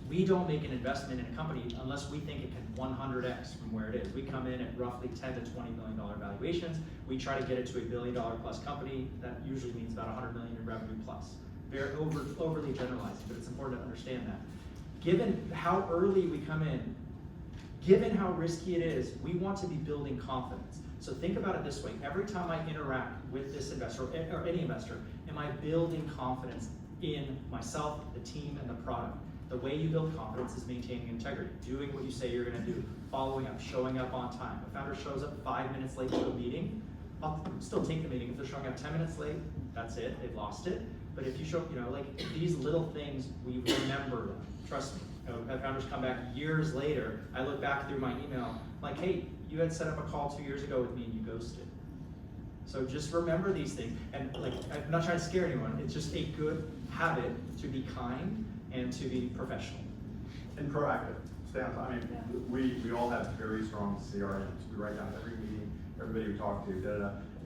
Speaker 9: We don't make an investment in a company unless we think it can 100x from where it is. We come in at roughly $10 to $20 million valuations. We try to get it to $1 billion plus company. That usually means about 100 million in revenue plus. Very overly generalizing, but it's important to understand that. Given how early we come in, given how risky it is, we want to be building confidence. So think about it this way. Every time I interact with this investor or any investor, am I building confidence in myself, the team, and the product? The way you build confidence is maintaining integrity, doing what you say you're gonna do, following up, showing up on time. If a founder shows up 5 minutes late to a meeting, I'll still take the meeting. If they're showing up 10 minutes late, that's it, they've lost it. But if you show, these little things, we remember them, trust me. Have founders come back years later, I look back through my email, like, hey, you had set up a call 2 years ago with me and you ghosted. So just remember these things. And I'm not trying to scare anyone, it's just a good habit to be kind and to be professional.
Speaker 7: And proactive. Stay on top. I mean, we all have very strong CRMs. We write down every meeting, everybody we talk to,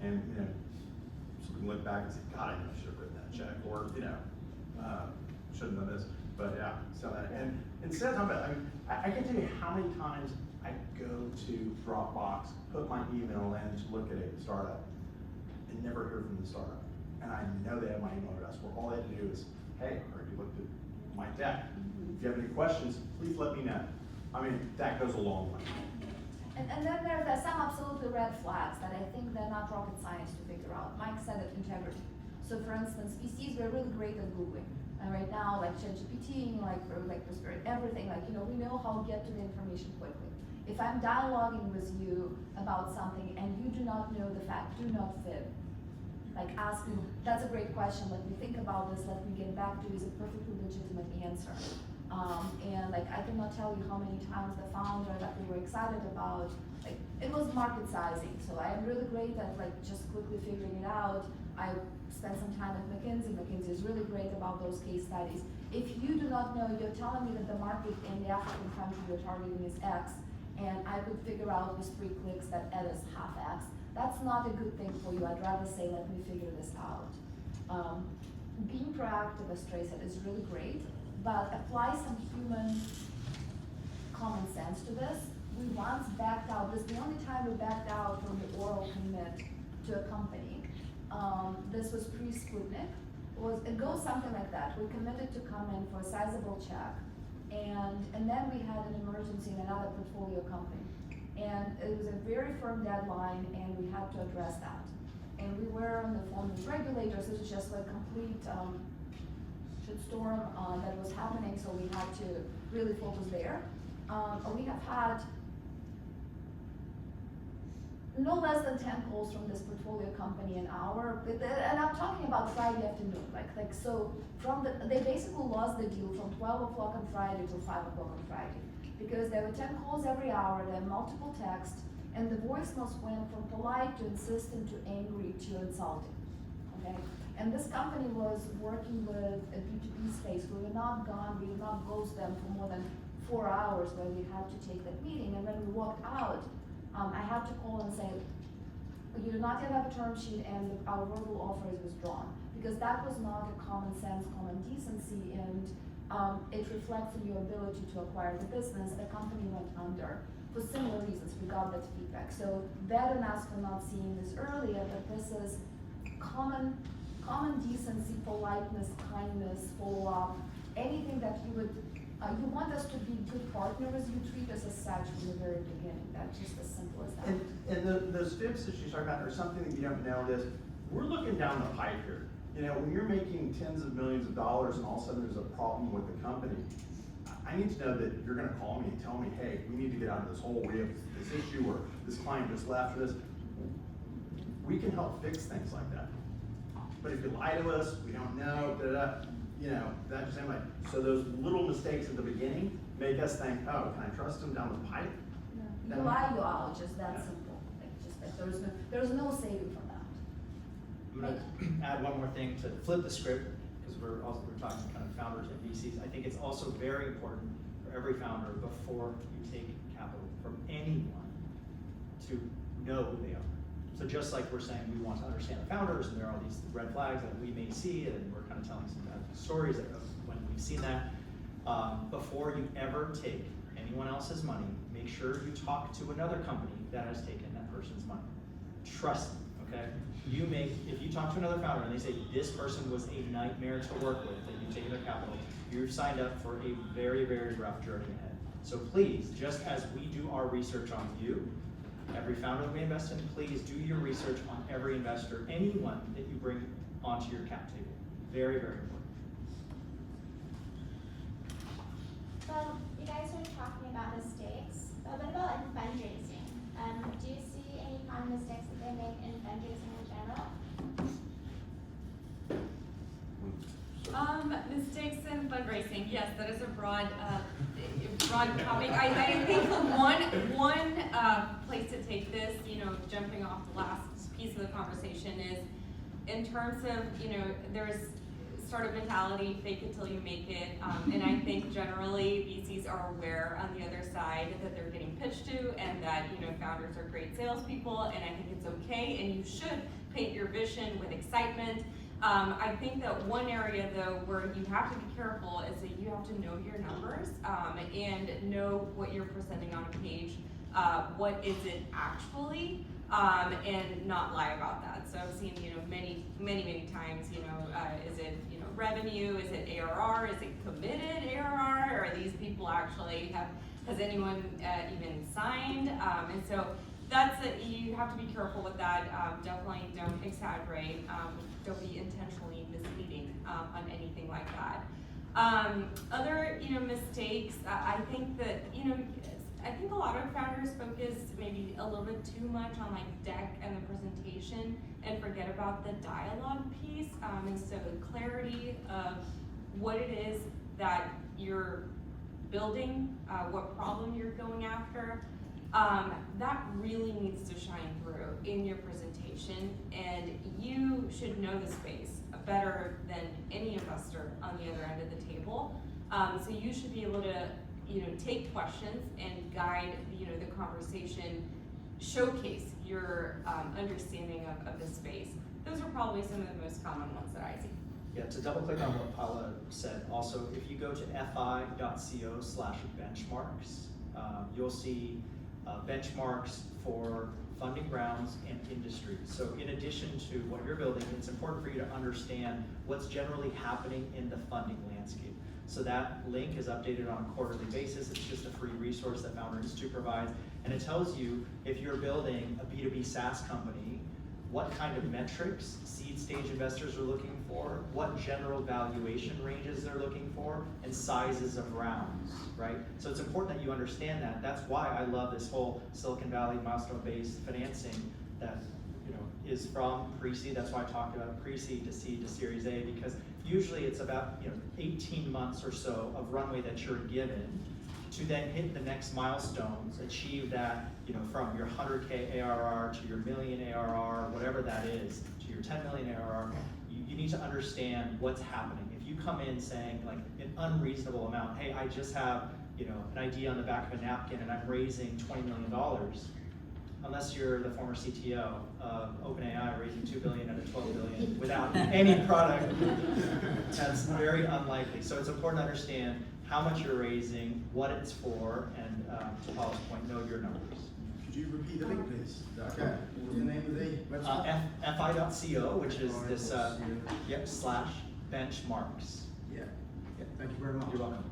Speaker 7: and so we can look back and say, God, I know I should have written that check, or shouldn't have done this. But yeah, so that, and instead of talking about, I can tell you how many times I go to Dropbox, put my email in to look at a startup, and never hear from the startup. And I know they have my email address, where all they have to do is, hey, I heard you looked at my deck. If you have any questions, please let me know. I mean, that goes a long way.
Speaker 8: And then there are some absolutely red flags that I think they're not rocket science to figure out. Mike said it, integrity. So for instance, VCs, we're really great at Googling. And right now, like ChatGPT, like Prosperity, everything, we know how to get to the information quickly. If I'm dialoguing with you about something and you do not know the fact, do not fib. Like ask me, that's a great question, let me think about this, let me get back to you, is a perfectly legitimate answer. And like, I cannot tell you how many times the founder that we were excited about, like, it was market sizing. So I am really great at like just quickly figuring it out. I spent some time at McKinsey. McKinsey is really great about those case studies. If you do not know, you're telling me that the market in the African country you're targeting is X, and I could figure out with 3 clicks that Ed is half X. That's not a good thing for you. I'd rather say, let me figure this out. Being proactive, as Trey said, is really great, but apply some human common sense to this. We once backed out, this is the only time we backed out from the oral commit to a company. This was pre-Sputnik. It goes something like that. We committed to come in for a sizable check, and then we had an emergency in another portfolio company. And it was a very firm deadline, and we had to address that. And we were on the phone with regulators. This was just like complete shitstorm that was happening, so we had to really focus there. We have had no less than 10 calls from this portfolio company an hour, and I'm talking about Friday afternoon, so they basically lost the deal from 12 o'clock on Friday till 5 o'clock on Friday, because there were 10 calls every hour, there were multiple texts, and the voicemails went from polite to insistent to angry to insulting, okay? And this company was working with a B2B space. We were not gone, we did not ghost them for more than 4 hours where we had to take that meeting, and when we walked out, I had to call and say, you do not yet have a term sheet and our verbal offer is withdrawn. Because that was not a common sense, common decency, and it reflects on your ability to acquire the business. The company went under for similar reasons. We got that feedback. So bad on us for not seeing this earlier, but this is common decency, politeness, kindness, follow-up, anything that you would, you want us to be good partners, you treat us as such from the very beginning. That's just as simple as that.
Speaker 7: And those fibs that she's talking about are something that you don't know this. We're looking down the pipe here. You know, when you're making tens of millions of dollars and all of a sudden there's a problem with the company, I need to know that you're gonna call me and tell me, hey, we need to get out of this hole. We have this issue, or this client just left this. We can help fix things like that. But if you lie to us, we don't know, you know, that just ain't like, so those little mistakes at the beginning make us think, oh, can I trust them down the pipe?
Speaker 8: No. You lie, you out, just that simple. There's no saving from that.
Speaker 9: I'm gonna add one more thing to flip the script, because we're talking kind of founders and VCs. I think it's also very important for every founder, before you take capital from anyone, to know who they are. So just like we're saying, we want to understand the founders, and there are all these red flags that we may see, and we're kind of telling some stories of when we've seen that. Before you ever take anyone else's money, make sure you talk to another company that has taken that person's money. Trust them, okay? If you talk to another founder and they say, this person was a nightmare to work with, and you've taken their capital, you've signed up for a very, very rough journey ahead. So please, just as we do our research on you, every founder that we invest in, please do your research on every investor, anyone that you bring onto your cap table. Very, very important.
Speaker 6: Well, you guys are talking about mistakes, but what about in fundraising? Do you see any common mistakes that they make in fundraising in general?
Speaker 10: Mistakes in fundraising, yes, that is a broad topic. I think one place to take this, jumping off the last piece of the conversation, is in terms of, there's startup mentality, fake it till you make it, and I think generally VCs are aware on the other side that they're getting pitched to, and that founders are great salespeople, and I think it's okay, and you should paint your vision with excitement. I think that one area though where you have to be careful is that you have to know your numbers and know what you're presenting on a page. What is it actually? And not lie about that. So I've seen, many times, is it, revenue? Is it ARR? Is it committed ARR? Or these people actually has anyone even signed? And so you have to be careful with that. Definitely don't exaggerate. Don't be intentionally misleading on anything like that. Other, mistakes, I think that, I think a lot of founders focus maybe a little bit too much on deck and the presentation and forget about the dialogue piece. And so clarity of what it is that you're
Speaker 11: building, what problem you're going after, that really needs to shine through in your presentation, and you should know the space better than any investor on the other end of the table. So you should be able to, take questions and guide, the conversation, showcase your understanding of the space. Those are probably some of the most common ones that I see.
Speaker 9: Yeah, to double click on what Paula said, also, if you go to fi.co/benchmarks, you'll see benchmarks for funding rounds and industry. So in addition to what you're building, it's important for you to understand what's generally happening in the funding landscape. So that link is updated on a quarterly basis. It's just a free resource that Founder Institute provides. And it tells you if you're building a B2B SaaS company, what kind of metrics seed stage investors are looking for, what general valuation ranges they're looking for, and sizes of rounds, right? So it's important that you understand that. That's why I love this whole Silicon Valley milestone-based financing that is from pre-seed. That's why I talked about pre-seed to seed to Series A, because usually it's about 18 months or so of runway that you're given to then hit the next milestones, achieve that, from your 100K ARR to your million ARR, whatever that is, to your 10 million ARR, you need to understand what's happening. If you come in saying like an unreasonable amount, hey, I just have, an idea on the back of a napkin and I'm raising $20 million, unless you're the former CTO of OpenAI raising $2 billion out of $12 billion without any product, that's very unlikely. So it's important to understand how much you're raising, what it's for, and to Paul's point, know your numbers.
Speaker 12: Could you repeat the link, please? Okay. What was the name of the website?
Speaker 9: fi.co, which is this, /benchmarks.
Speaker 12: Yeah. Thank you very much.
Speaker 9: You're welcome.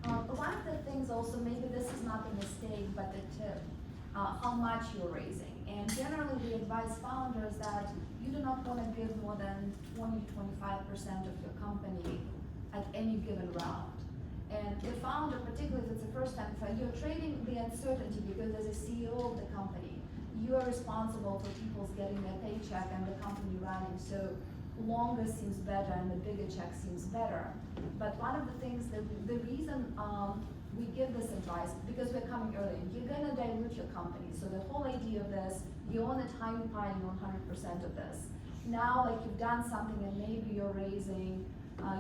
Speaker 8: One of the things also, maybe this is not a mistake, but a tip, how much you're raising. And generally we advise founders that you do not want to give more than 20 to 25% of your company at any given round. And the founder, particularly if it's a first time fund, you're trading the uncertainty because as a CEO of the company, you are responsible for people's getting their paycheck and the company running. So longer seems better and the bigger check seems better. But one of the things, the reason we give this advice, because we're coming early, you're gonna dilute your company. So the whole idea of this, you own a tiny pie, you own 100% of this. Now, like you've done something and maybe you're raising,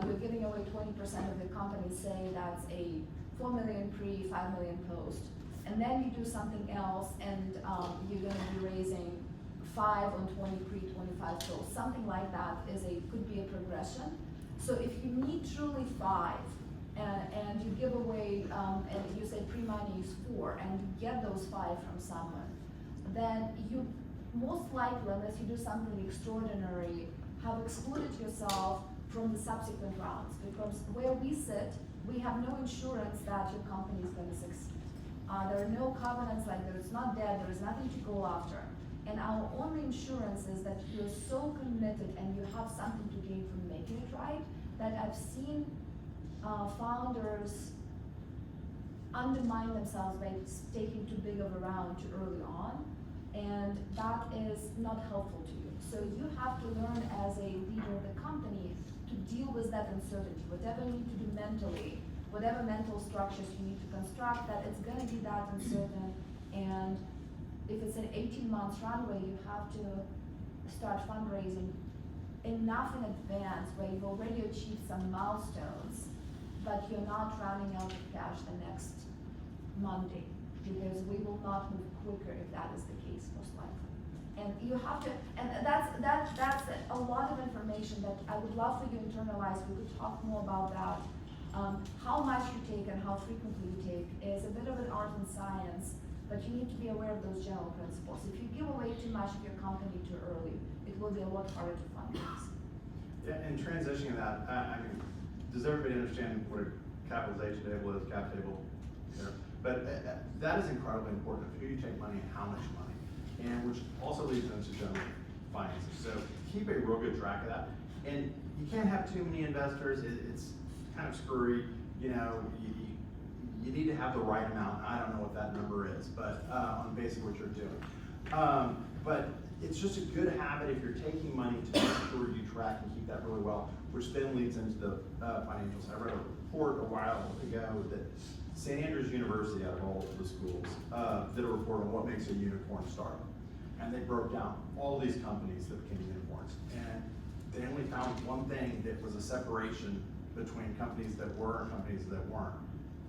Speaker 8: you're giving away 20% of the company, say that's a 4 million pre, 5 million post. And then you do something else and you're gonna be raising 5 on 20 pre, 25 post. Something like that could be a progression. So if you need truly 5, and you give away, and you say pre-money is 4, and you get those 5 from someone, then you most likely, unless you do something extraordinary, have excluded yourself from the subsequent rounds, because where we sit, we have no insurance that your company is going to succeed. There are no covenants, like there's not debt, there is nothing to go after. And our only insurance is that you're so committed and you have something to gain from making it right, that I've seen founders undermine themselves by taking too big of a round too early on, and that is not helpful to you. So you have to learn as a leader of the company to deal with that uncertainty, whatever you need to do mentally, whatever mental structures you need to construct, that it's going to be that uncertain. And if it's an 18 months runway, you have to start fundraising enough in advance where you've already achieved some milestones, but you're not running out of cash the next Monday, because we will not move quicker if that is the case, most likely. And you have to, and that's a lot of information that I would love for you to internalize. We could talk more about that. How much you take and how frequently you take is a bit of an art and science, but you need to be aware of those general principles. If you give away too much of your company too early, it will be a lot harder to fundraise.
Speaker 7: Yeah, and transitioning that, I mean, does everybody understand what a capitalization table is, cap table? There. But that is incredibly important of who you take money and how much money, and which also leads into general finances. So keep a real good track of that. And you can't have too many investors. It's kind of screwy. You need to have the right amount. I don't know what that number is, but on basically what you're doing. But it's just a good habit if you're taking money to make sure you track and keep that really well, which then leads into the financials. I read a report a while ago that St. Andrews University, out of all of the schools, did a report on what makes a unicorn startup. And they broke down all these companies that became unicorns. And they only found one thing that was a separation between companies that were and companies that weren't.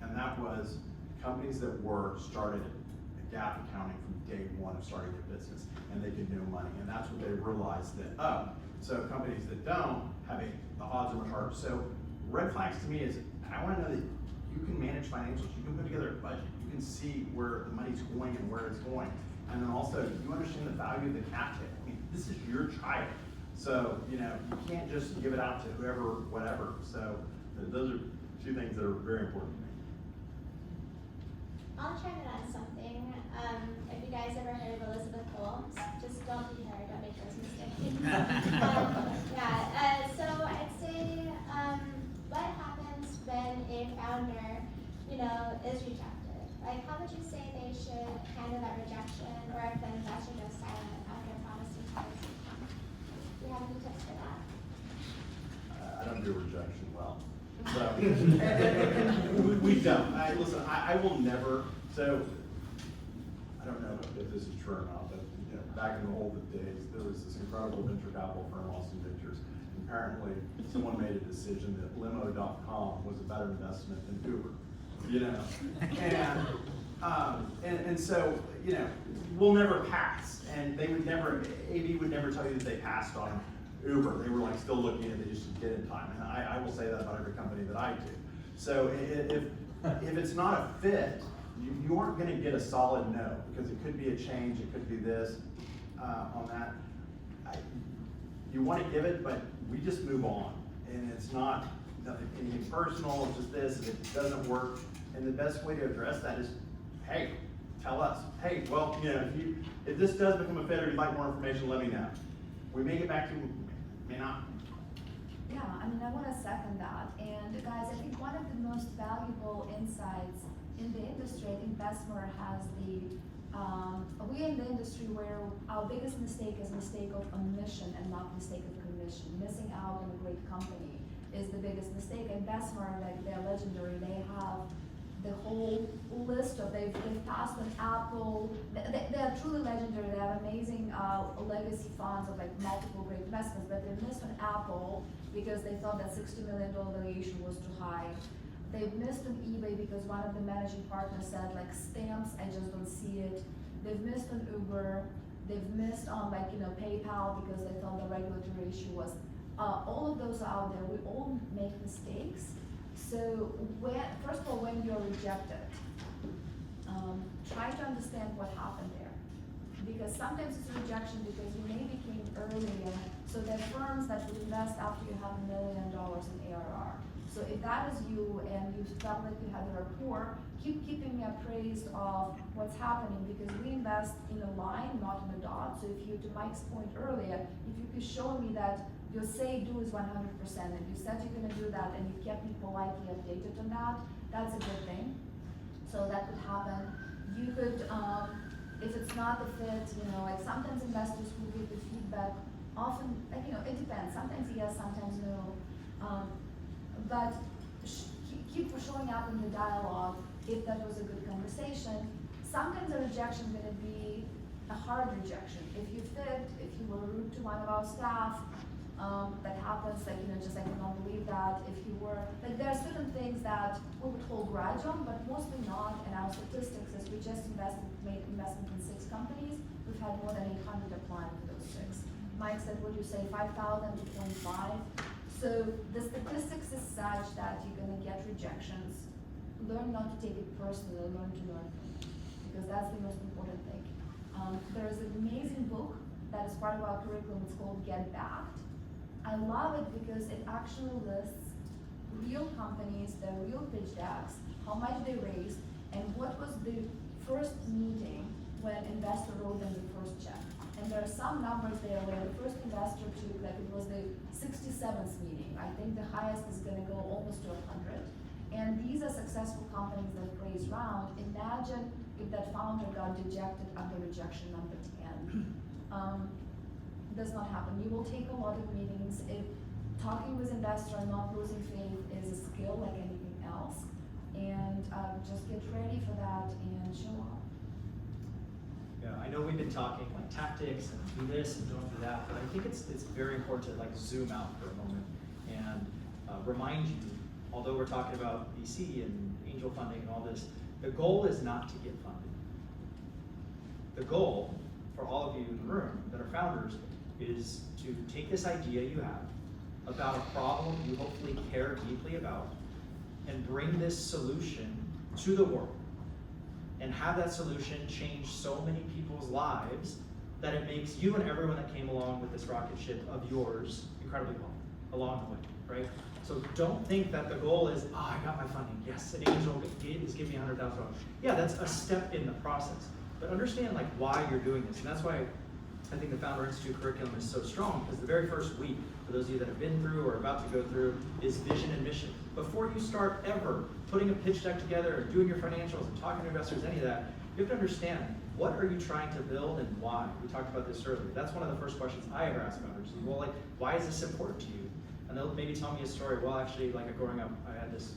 Speaker 7: And that was companies that were started at GAAP accounting from day one of starting their business, and they could do money. And that's what they realized that, oh, so companies that don't have the odds are much harder. So red flags to me is, I wanna know that you can manage financials, you can put together a budget, you can see where the money's going and where it's going. And then also, you understand the value of the cap hit. I mean, this is your child. So, you know, you can't just give it out to whoever, whatever. So those are two things that are very important to me.
Speaker 6: I'll chime in on something. If you guys ever heard of Elizabeth Holmes, just don't be her, don't make those mistakes. So I'd say, what happens when a founder, is rejected? Like, how would you say they should handle that rejection, or if the investor goes silent after promising to raise income? Do you have any tips for that?
Speaker 7: I don't do rejection well. So, and we don't. Listen, I will never, so, I don't know if this is true or not, but back in the old days, there was this incredible venture capital firm, Austin Ventures. Apparently, someone made a decision that limo.com was a better investment than Uber, and so, we'll never pass, and they would never, AB would never tell you that they passed on Uber. They were like still looking at they just should get in time, and I will say that about every company that I do. So if it's not a fit, you aren't going to get a solid no, because it could be a change, it could be this, on that. You want to give it, but we just move on, and it's not anything personal. It's just this. If it doesn't work, and the best way to address that is, hey, tell us. Hey, well, if this does become a fit or you'd like more information, let me know. We may get back to you, may not.
Speaker 8: Yeah, I want to second that. And guys, I think one of the most valuable insights in the industry, I think Bessemer has we're in the industry where our biggest mistake is mistake of omission and not mistake of commission. Missing out on a great company is the biggest mistake. And Bessemer, they're legendary. They have the whole list of, they've passed on Apple. They're truly legendary. They have amazing legacy funds of multiple great investments, but they missed on Apple because they thought that $60 million valuation was too high. They've missed on eBay because one of the managing partners said stamps, I just don't see it. They've missed on Uber. They've missed on PayPal because they thought the regulatory issue was, all of those are out there. We all make mistakes. So first of all, when you're rejected, try to understand what happened there. Because sometimes it's a rejection because you maybe came earlier. So there are firms that will invest after you have $1 million in ARR. So if that is you and you felt like you had a rapport, keep keeping me appraised of what's happening, because we invest in a line, not in a dot. So if you, to Mike's point earlier, if you could show me that your say do is 100% and you said you're gonna do that and you kept me politely updated on that, that's a good thing. So that could happen. You could, if it's not a fit, sometimes investors will give the feedback, often, it depends. Sometimes yes, sometimes no. But keep showing up in the dialogue if that was a good conversation. Sometimes a rejection is going to be a hard rejection. If you fit, if you were rude to one of our staff, that happens, just I cannot believe that. If you were, there are certain things that we would hold grudge on, but mostly not. And our statistics is we just made investment in 6 companies. We've had more than 800 applying for those 6. Mike said, would you say 5,000 to 25? So the statistics is such that you're going to get rejections. Learn not to take it personally, learn to learn from it, because that's the most important thing. There is an amazing book that is part of our curriculum. It's called Get Backed. I love it because it actually lists real companies, their real pitch decks, how much they raised, and what was the first meeting when investor wrote them the first check. And there are some numbers there where the first investor took, it was the 67th meeting. I think the highest is going to go almost to 100. And these are successful companies that raise round. Imagine if that founder got dejected under rejection number 10. Does not happen. You will take a lot of meetings. If talking with investor and not losing faith is a skill like anything else. And just get ready for that and show up.
Speaker 9: Yeah, I know we've been talking like tactics and do this and don't do that, but I think it's very important to like zoom out for a moment and remind you, although we're talking about VC and angel funding and all this, the goal is not to get funded. The goal for all of you in the room that are founders is to take this idea you have about a problem you hopefully care deeply about and bring this solution to the world and have that solution change so many people's lives that it makes you and everyone that came along with this rocket ship of yours incredibly well along the way, right? So don't think that the goal is, oh, I got my funding. Yes, an angel is giving me $100,000. Yeah, that's a step in the process. But understand like why you're doing this. And that's why I think the Founder Institute curriculum is so strong, because the very first week, for those of you that have been through or about to go through, is vision and mission. Before you start ever putting a pitch deck together or doing your financials and talking to investors, any of that, you have to understand, what are you trying to build and why? We talked about this earlier. That's one of the first questions I ever ask founders. Well, like, why is this important to you? And they'll maybe tell me a story. Well, actually, like growing up, I had this,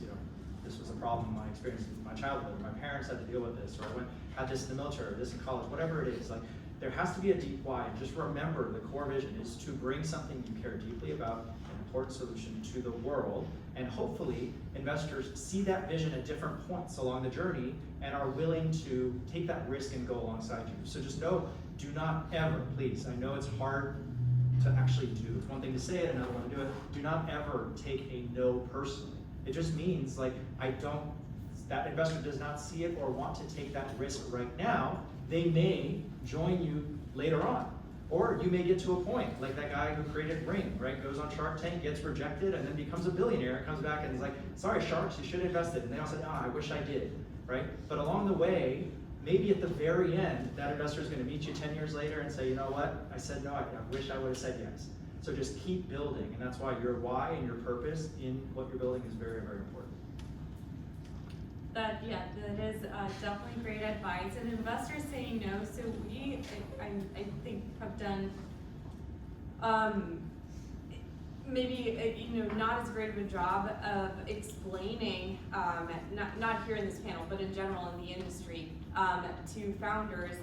Speaker 9: this was a problem in my experience in my childhood. My parents had to deal with this, or I had this in the military, or this in college, whatever it is. Like, there has to be a deep why. And just remember, the core vision is to bring something you care deeply about, an important solution to the world. And hopefully, investors see that vision at different points along the journey and are willing to take that risk and go alongside you. So just know, do not ever, please, I know it's hard to actually do. It's one thing to say it, another one to do it. Do not ever take a no personally. It just means like, that investor does not see it or want to take that risk right now. They may join you later on. Or you may get to a point, like that guy who created Ring, right? Goes on Shark Tank, gets rejected, and then becomes a billionaire, and comes back and he's like, sorry, sharks, you should have invested. And they all said, I wish I did, right? But along the way, maybe at the very end, that investor is going to meet you 10 years later and say, you know what? I said no, I wish I would have said yes. So just keep building, and that's why your why and your purpose in what you're building is very, very important.
Speaker 11: That is definitely great advice. And investors saying no, so we, I think, have done maybe not as great of a job of explaining, not here in this panel, but in general in the industry, to founders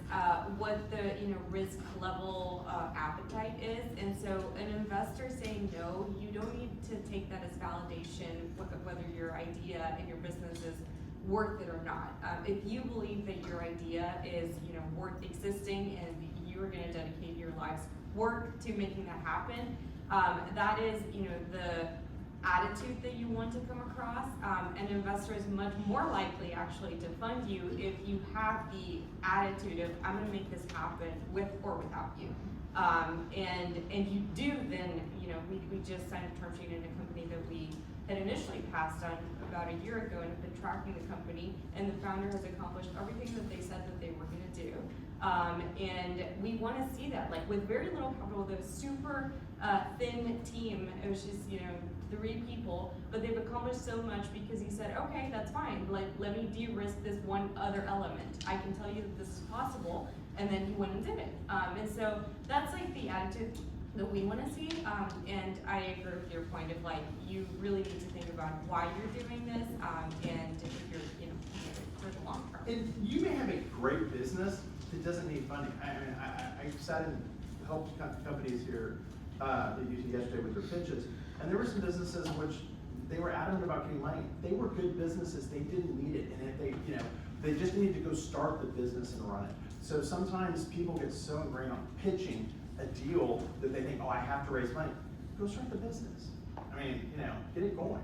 Speaker 11: what the risk level appetite is. And so an investor saying no, you don't need to take that as validation whether your idea and your business is worth it or not. If you believe that your idea is worth existing and you are going to dedicate your life's work to making that happen, that is the attitude that you want to come across. An investor is much more likely actually to fund you if you have the attitude of, I'm going to make this happen with or without you. And you do then, we just signed a term sheet in a company that we had initially passed on about a year ago and have been tracking the company, and the founder has accomplished everything that they said that they were going to do. And we want to see that, like with very little capital, with a super thin team. It was just 3 people, but they've accomplished so much because he said, okay, that's fine. Like, let me de-risk this one other element. I can tell you that this is possible, and then he went and did it. And so that's like the attitude that we want to see. And I agree with your point of like, you really need to think about why you're doing this, and if you're for the long term.
Speaker 7: And you may have a great business that doesn't need funding. I sat and helped companies here that used yesterday with their pitches, and there were some businesses which they were adamant about getting money. They were good businesses, they didn't need it, and if they, they just needed to go start the business and run it. So sometimes people get so ingrained on pitching a deal that they think, oh, I have to raise money. Go start the business. I mean, get it going.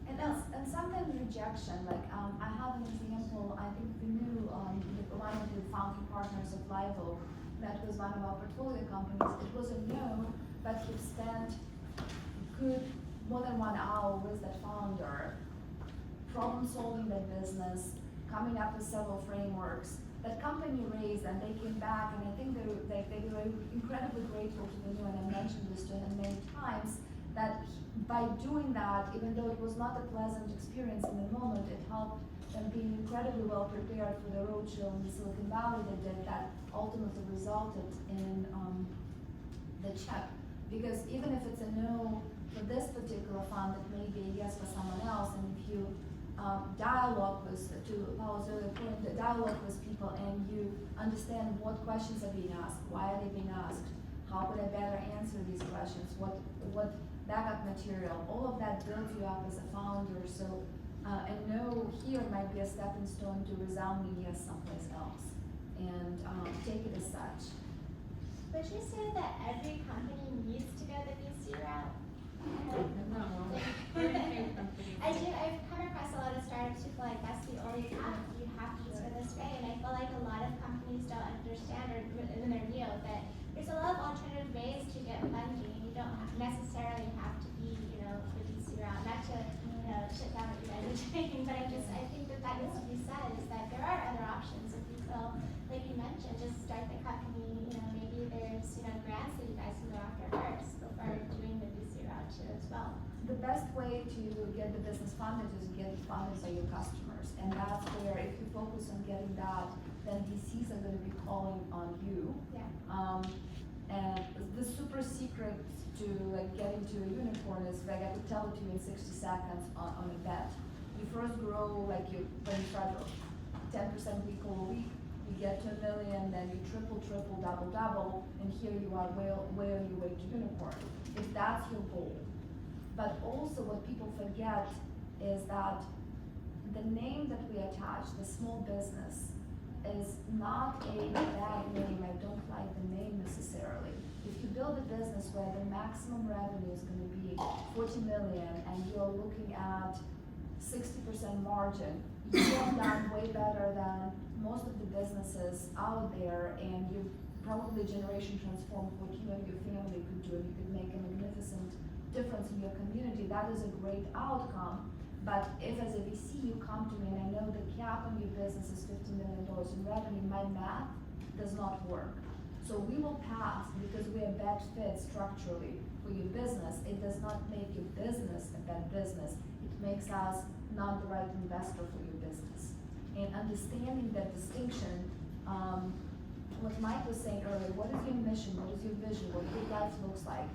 Speaker 8: And sometimes rejection, like I have an example, I think we knew one of the founding partners of Livo, that was one of our portfolio companies. It was a no, but he spent more than 1 hour with that founder, problem solving that business, coming up with several frameworks. That company raised, and they came back, and I think they were incredibly grateful to the new, and I mentioned this to him many times, that by doing that, even though it was not a pleasant experience in the moment, it helped them be incredibly well prepared for the roadshow in the Silicon Valley that ultimately resulted in the check. Because even if it's a no for this particular fund, it may be a yes for someone else, and if you dialogue with, to Paul's earlier point, the dialogue with people and you understand what questions are being asked, why are they being asked, how could I better answer these questions, what backup material, all of that builds you up as a founder, so, and no, here might be a stepping stone to resounding yes someplace else, and take it as such.
Speaker 6: Would you say that every company needs to go the VC route? I've come across a lot of startups who feel like that's the only path, you have to just go this way, and I feel like a lot of companies don't understand, or when they're new, that there's a lot of alternative ways to get funding, and you don't necessarily have to be, the VC route, not to, shut down what you guys are doing, but I think that needs to be said, is that there are other options if you feel, like you mentioned, just start the company, maybe there's, grants that you guys can go after first before doing the VC route too as well.
Speaker 8: The best way to get the business funded is get it funded by your customers, and that's where if you focus on getting that, then VCs are going to be calling on you.
Speaker 6: Yeah.
Speaker 8: And the super secret to getting to a unicorn is I could tell it to you in 60 seconds on a bet. You first grow when you start 10% week over week, you get to $1 million, then you triple, double, and here you are way on your way to unicorn. If that's your goal. But also what people forget is that the name that we attach, the small business, is not a bad name. I don't like the name necessarily. If you build a business where the maximum revenue is going to be 40 million and you're looking at 60% margin, you have done way better than most of the businesses out there, and you probably generation transformed what you and your family could do, and you could make a magnificent difference in your community. That is a great outcome. But if as a VC you come to me and I know the cap on your business is $50 million in revenue, my math does not work. So we will pass because we are bad fit structurally for your business. It does not make your business a bad business. It makes us not the right investor for your business. And understanding that distinction, what Mike was saying earlier, what is your mission, what is your vision, what your life looks like?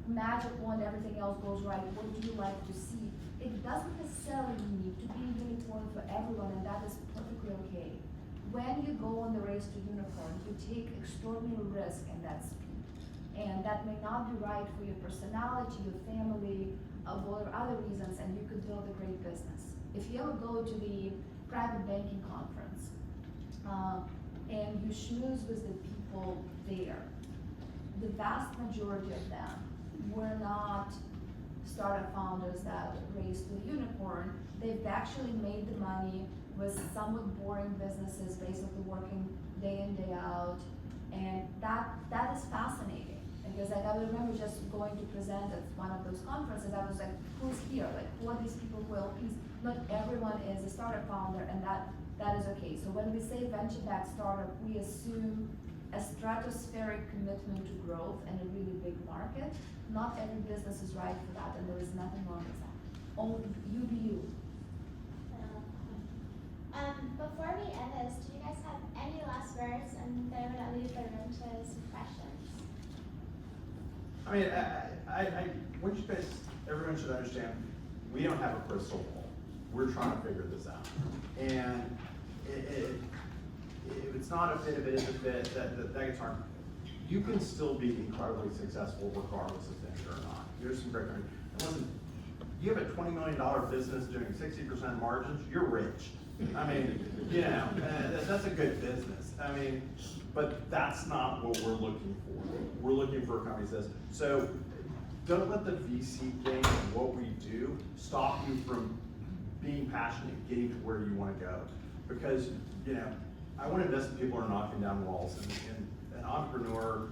Speaker 8: Magic wand, everything else goes right, what do you like to see? It doesn't necessarily need to be a unicorn for everyone, and that is perfectly okay. When you go on the race to unicorn, you take extraordinary risk in that speed. And that may not be right for your personality, your family, or other reasons, and you could build a great business. If you ever go to the private banking conference, and you schmooze with the people there, the vast majority of them were not startup founders that raised the unicorn. They've actually made the money with somewhat boring businesses, basically working day in, day out, and that is fascinating. Because I remember just going to present at one of those conferences, I was like, who's here? Like, who are these people who will please? Not everyone is a startup founder, and that is okay. So when we say venture-backed startup, we assume a stratospheric commitment to growth and a really big market. Not every business is right for that, and there is nothing wrong with that. Only you be you.
Speaker 6: Before we end this, do you guys have any last words? And then I'm going to leave the room to some questions.
Speaker 7: I mean, what you guys, everyone should understand, we don't have a crystal ball. We're trying to figure this out. And if it's not a fit, if it is a fit, that gets hard. You can still be incredibly successful regardless of venture or not. There's some great, and listen, you have a $20 million business doing 60% margins, you're rich. I mean, that's a good business. I mean, but that's not what we're looking for. We're looking for a company that says, so don't let the VC thing and what we do stop you from being passionate and getting to where you want to go. Because, I want to invest in people who are knocking down walls. And an entrepreneur,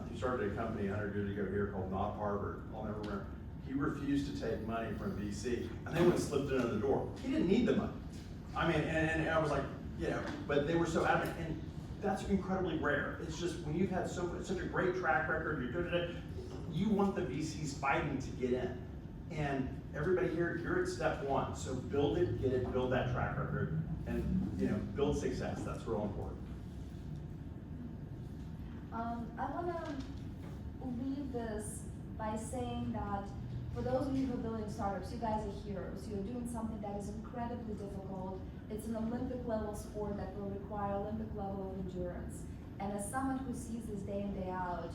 Speaker 7: he started a company 100 years ago here called Not Harvard. I'll never remember. He refused to take money from VC, and they went and slipped it under the door. He didn't need the money. I mean, and I was like, but they were so adamant, and that's incredibly rare. It's just when you've had such a great track record, you're good at it, you want the VCs fighting to get in. And everybody here, you're at step one. So build it, get it, build that track record, and build success. That's real important.
Speaker 8: I want to leave this by saying that for those of you who are building startups, you guys are heroes. You're doing something that is incredibly difficult. It's an Olympic level sport that will require Olympic level of endurance. And as someone who sees this day in, day out,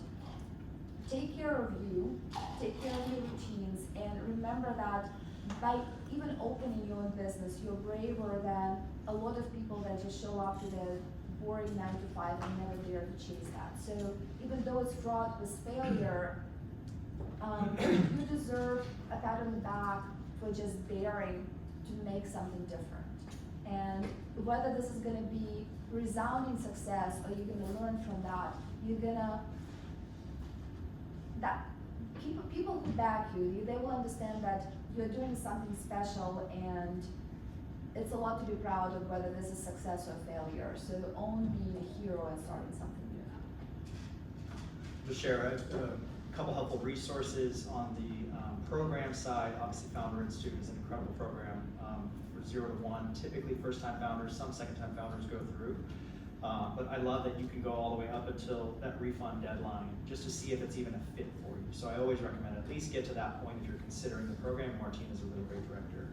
Speaker 8: take care of you, take care of your routines, and remember that by even opening your own business, you're braver than a lot of people that just show up to their boring 9 to 5 and never dare to chase that. So even though it's fraught with failure, you deserve a pat on the back for just daring to make something different. And whether this is gonna be resounding success or you're gonna learn from that, people who back you, they will understand that you're doing something special, and it's a lot to be proud of, whether this is success or failure. So own being a hero and starting something new.
Speaker 9: To share a couple helpful resources on the program side. Obviously, Founder Institute is an incredible program for 0 to 1. Typically, first-time founders, some second-time founders go through. But I love that you can go all the way up until that refund deadline just to see if it's even a fit for you. So I always recommend at least get to that point if you're considering the program. Martine is a really great director.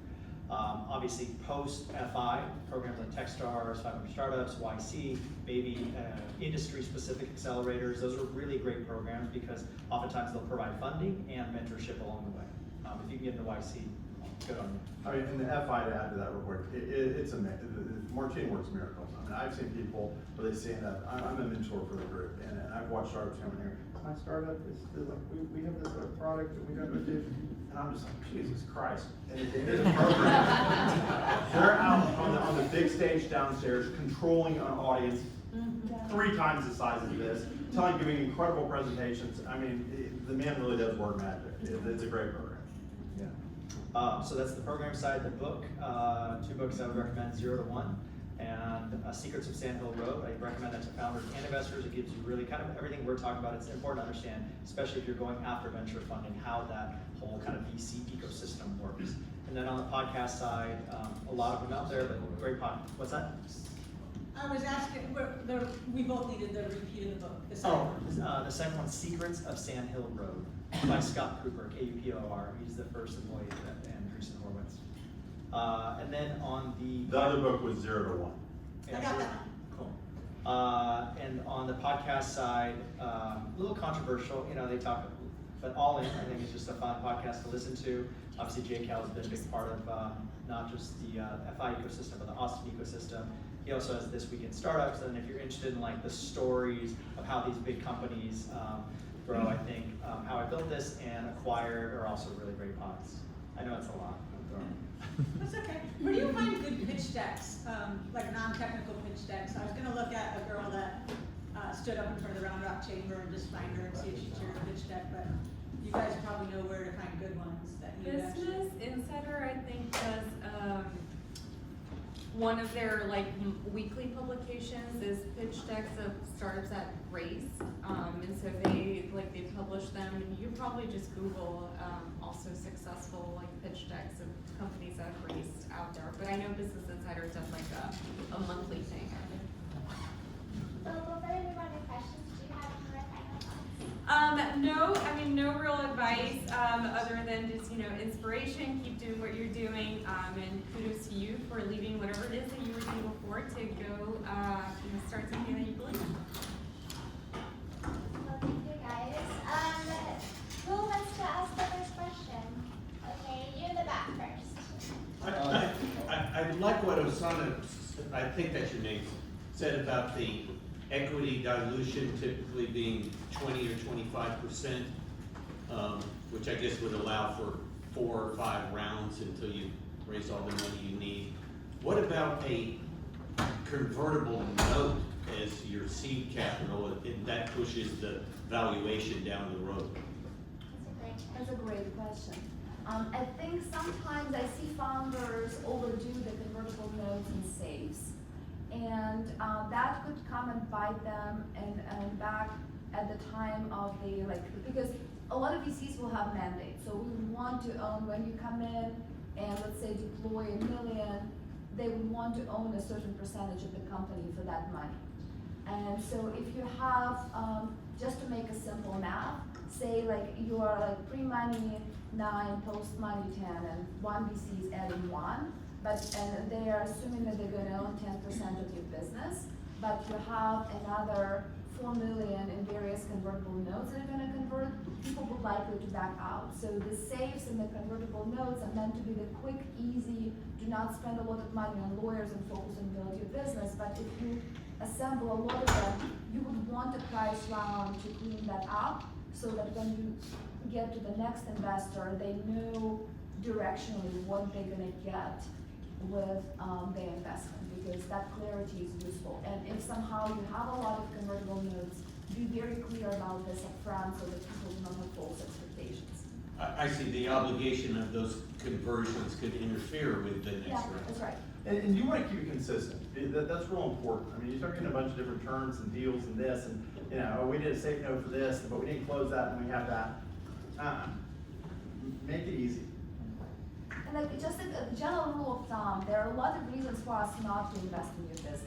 Speaker 9: Obviously, post-FI, programs like Techstars, 500 Startups, YC, maybe industry-specific accelerators. Those are really great programs because oftentimes they'll provide funding and mentorship along the way. If you can get into YC, good on you.
Speaker 7: I mean, and the FI, to add to that real quick, it's amazing. Martine works miracles. I mean, I've seen people where they stand up. I'm a mentor for the group, and I've watched startups come in here. My startup is like, we have this product that we got to do. And I'm just like, Jesus Christ. And it is a program. They're out on the big stage downstairs controlling an audience 3 times the size of this, giving incredible presentations. I mean, the man really does work magic. It's a great program.
Speaker 9: So that's the program side. The book, 2 books I would recommend, 0 to 1 and Secrets of Sand Hill Road. I recommend that to founders and investors. It gives you really kind of everything we're talking about. It's important to understand, especially if you're going after venture funding, how that whole kind of VC ecosystem works. And then on the podcast side, a lot of them out there, but great podcast. What's that?
Speaker 13: I was asking, we both needed the repeat of the book. The
Speaker 9: second one's Secrets of Sand Hill Road by Scott Cooper, K-U-P-O-R. He's the first employee at Andreessen Horowitz. And then on the
Speaker 7: other book was 0 to 1.
Speaker 13: I got that.
Speaker 9: Cool. And on the podcast side, a little controversial, they talk, but all in, I think it's just a fun podcast to listen to. Obviously, Jay Cal has been a big part of not just the FI ecosystem, but the Austin ecosystem. He also has This Week in Startups, and if you're interested in like the stories of how these big companies grow, I think How I Built This and Acquired are also really great pods. I know it's a lot.
Speaker 13: That's okay. Where do you find good pitch decks, like non-technical pitch decks? I was going to look at a girl that stood up in front of the Round Rock Chamber and just find her and see if she shared a pitch deck, but you guys probably know where to find good ones that you
Speaker 11: Business Insider, I think, does one of their weekly publications is pitch decks of startups that raise, and so they publish them. And you probably just Google also successful pitch decks of companies that have raised out there. But I know Business Insider does a monthly thing.
Speaker 6: So before we move on to questions, do you have any more final thoughts?
Speaker 11: No, no real advice other than just, inspiration, keep doing what you're doing, and kudos to you for leaving whatever it is that you were doing before to go, start something that you believe in.
Speaker 6: Well, thank you guys. Who wants to ask the first question? Okay, you in the back first.
Speaker 14: I like what Osana, I think that's your name, said about the equity dilution typically being 20 or 25%, which I guess would allow for 4 or 5 rounds until you raise all the money you need. What about a convertible note as your seed capital, and that pushes the valuation down the road?
Speaker 8: That's a great question. I think sometimes I see founders overdo the convertible notes and safes. And that could come and bite them and back at the time of the, because a lot of VCs will have mandates. So we want to own, when you come in and let's say deploy $1 million, they would want to own a certain percentage of the company for that money. And so if you have, just to make a simple math, say like you are like pre-money 9, post-money 10, and one VC is adding 1, and they are assuming that they're gonna own 10% of your business, but you have another 4 million in various convertible notes that are gonna convert, people would likely to back out. So the safes and the convertible notes are meant to be the quick, easy, do not spend a lot of money on lawyers and focus on building your business. But if you assemble a lot of them, you would want a price round to clean that up so that when you get to the next investor, they know directionally what they're gonna get with their investment, because that clarity is useful. And if somehow you have a lot of convertible notes, be very clear about this upfront so that people do not have false expectations.
Speaker 14: I see the obligation of those conversions could interfere with the next
Speaker 8: Yeah,
Speaker 14: round.
Speaker 8: that's right.
Speaker 7: And you want to keep it consistent. That's real important. I mean, you start getting a bunch of different terms and deals and this, and you know, we did a safe note for this, but we didn't close that, and we have that. Make it easy.
Speaker 8: And like just a general rule of thumb, there are a lot of reasons for us not to invest in your business.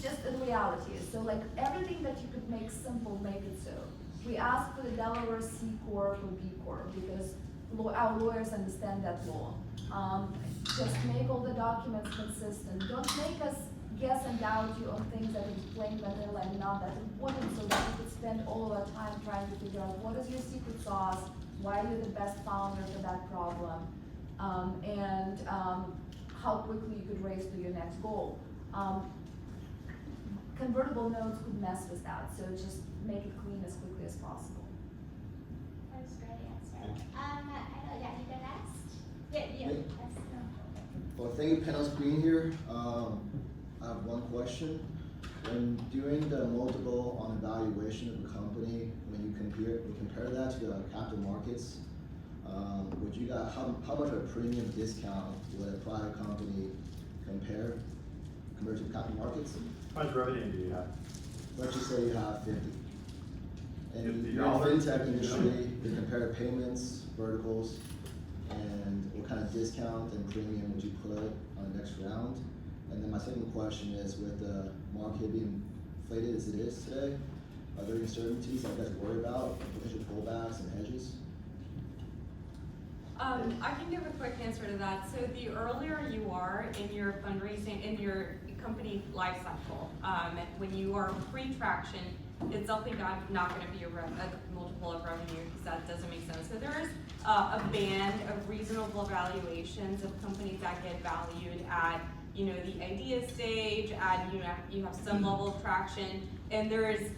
Speaker 8: Just the reality is, so like everything that you could make simple, make it so. We ask for the Delaware C Corp or B Corp because our lawyers understand that law. Just make all the documents consistent. Don't make us guess and doubt you on things that are plain vanilla and not that important, so that we could spend all of our time trying to figure out what is your secret sauce, why you're the best founder for that problem, and how quickly you could race to your next goal. Convertible notes could mess with that, so just make it clean as quickly as possible.
Speaker 6: That was a great answer. I know, yeah, you go next? Yeah,
Speaker 15: Me?
Speaker 6: yes, no.
Speaker 15: Well, thank you, panelists, for being here. I have one question. When doing the multiple on evaluation of a company, when you compare that to the capital markets, would you guys, how much of a premium discount would a private company compared to the capital markets?
Speaker 7: How much revenue do you have?
Speaker 15: Let's just say you have 50. And
Speaker 7: $50?
Speaker 15: you're in the fintech industry, you compare payments, verticals, and what kind of discount and premium would you put on the next round? And then my second question is, with the market being inflated as it is today, are there uncertainties that you guys worry about, potential pullbacks and hedges?
Speaker 11: I can give a quick answer to that. So the earlier you are in your fundraising, in your company life cycle, when you are pre-traction, it's definitely not going to be a multiple of revenue, because that doesn't make sense. So there is a band of reasonable valuations of companies that get valued at, you know, the idea stage, and you have some level of traction, and there's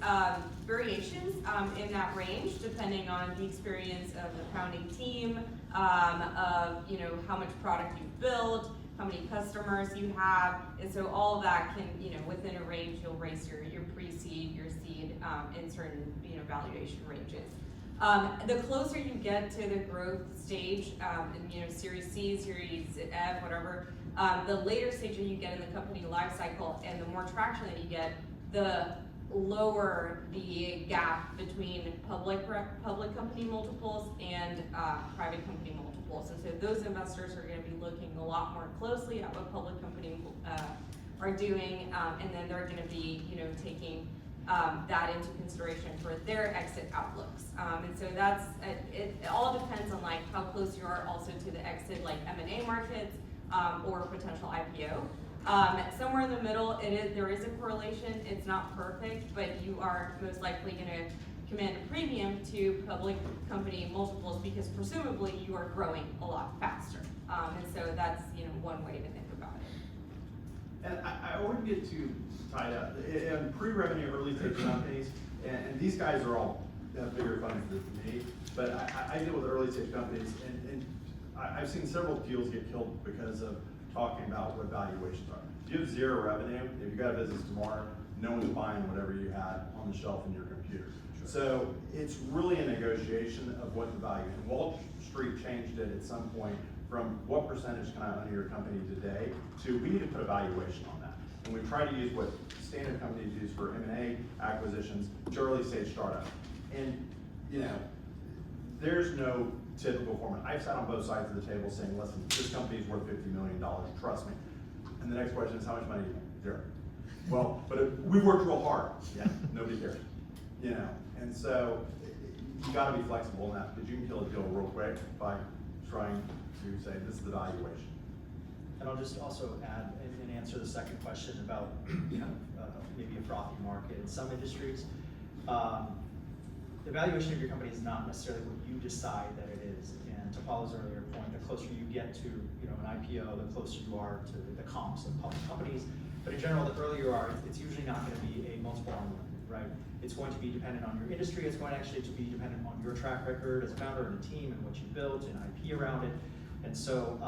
Speaker 11: variations in that range depending on the experience of the founding team, of how much product you've built, how many customers you have, and so all of that can, within a range, you'll raise your pre-seed, your seed, in certain valuation ranges. The closer you get to the growth stage, and Series C, Series F, whatever, the later stage that you get in the company life cycle, and the more traction that you get, the lower the gap between public company multiples and private company multiples. And so those investors are going to be looking a lot more closely at what public companies are doing, and then they're going to be taking that into consideration for their exit outlooks. And so that's it all depends on like how close you are also to the exit, like M&A markets, or potential IPO. Somewhere in the middle, there is a correlation. It's not perfect, but you are most likely going to command a premium to public company multiples because presumably you are growing a lot faster. And so that's one way to think about it.
Speaker 7: And I wouldn't get too tied up. In pre-revenue early stage companies, and these guys are all bigger funds than me, but I deal with early stage companies, and I've seen several deals get killed because of talking about what valuations are. If you have zero revenue, if you got a business tomorrow, no one's buying whatever you had on the shelf in your computer. Sure. So it's really a negotiation of what the value is. Wall Street changed it at some point from what percentage can I own your company today to we need to put a valuation on that. And we try to use what standard companies use for M&A acquisitions to early stage startup. And there's no typical format. I've sat on both sides of the table saying, listen, this company is worth $50 million, trust me. And the next question is, how much money do you make? Zero. Well, but we worked real hard. Yeah, nobody cares. You know, and so you got to be flexible in that because you can kill a deal real quick by trying to say this is the valuation.
Speaker 9: And I'll just also add and answer the second question about maybe a frothy market in some industries. The valuation of your company is not necessarily what you decide that it is. And to Paula's earlier point, the closer you get to an IPO, the closer you are to the comps of public companies. But in general, the earlier you are, it's usually not going to be a multiple on one, right? It's going to be dependent on your industry. It's going actually to be dependent on your track record as a founder and a team and what you built and IP around it. And so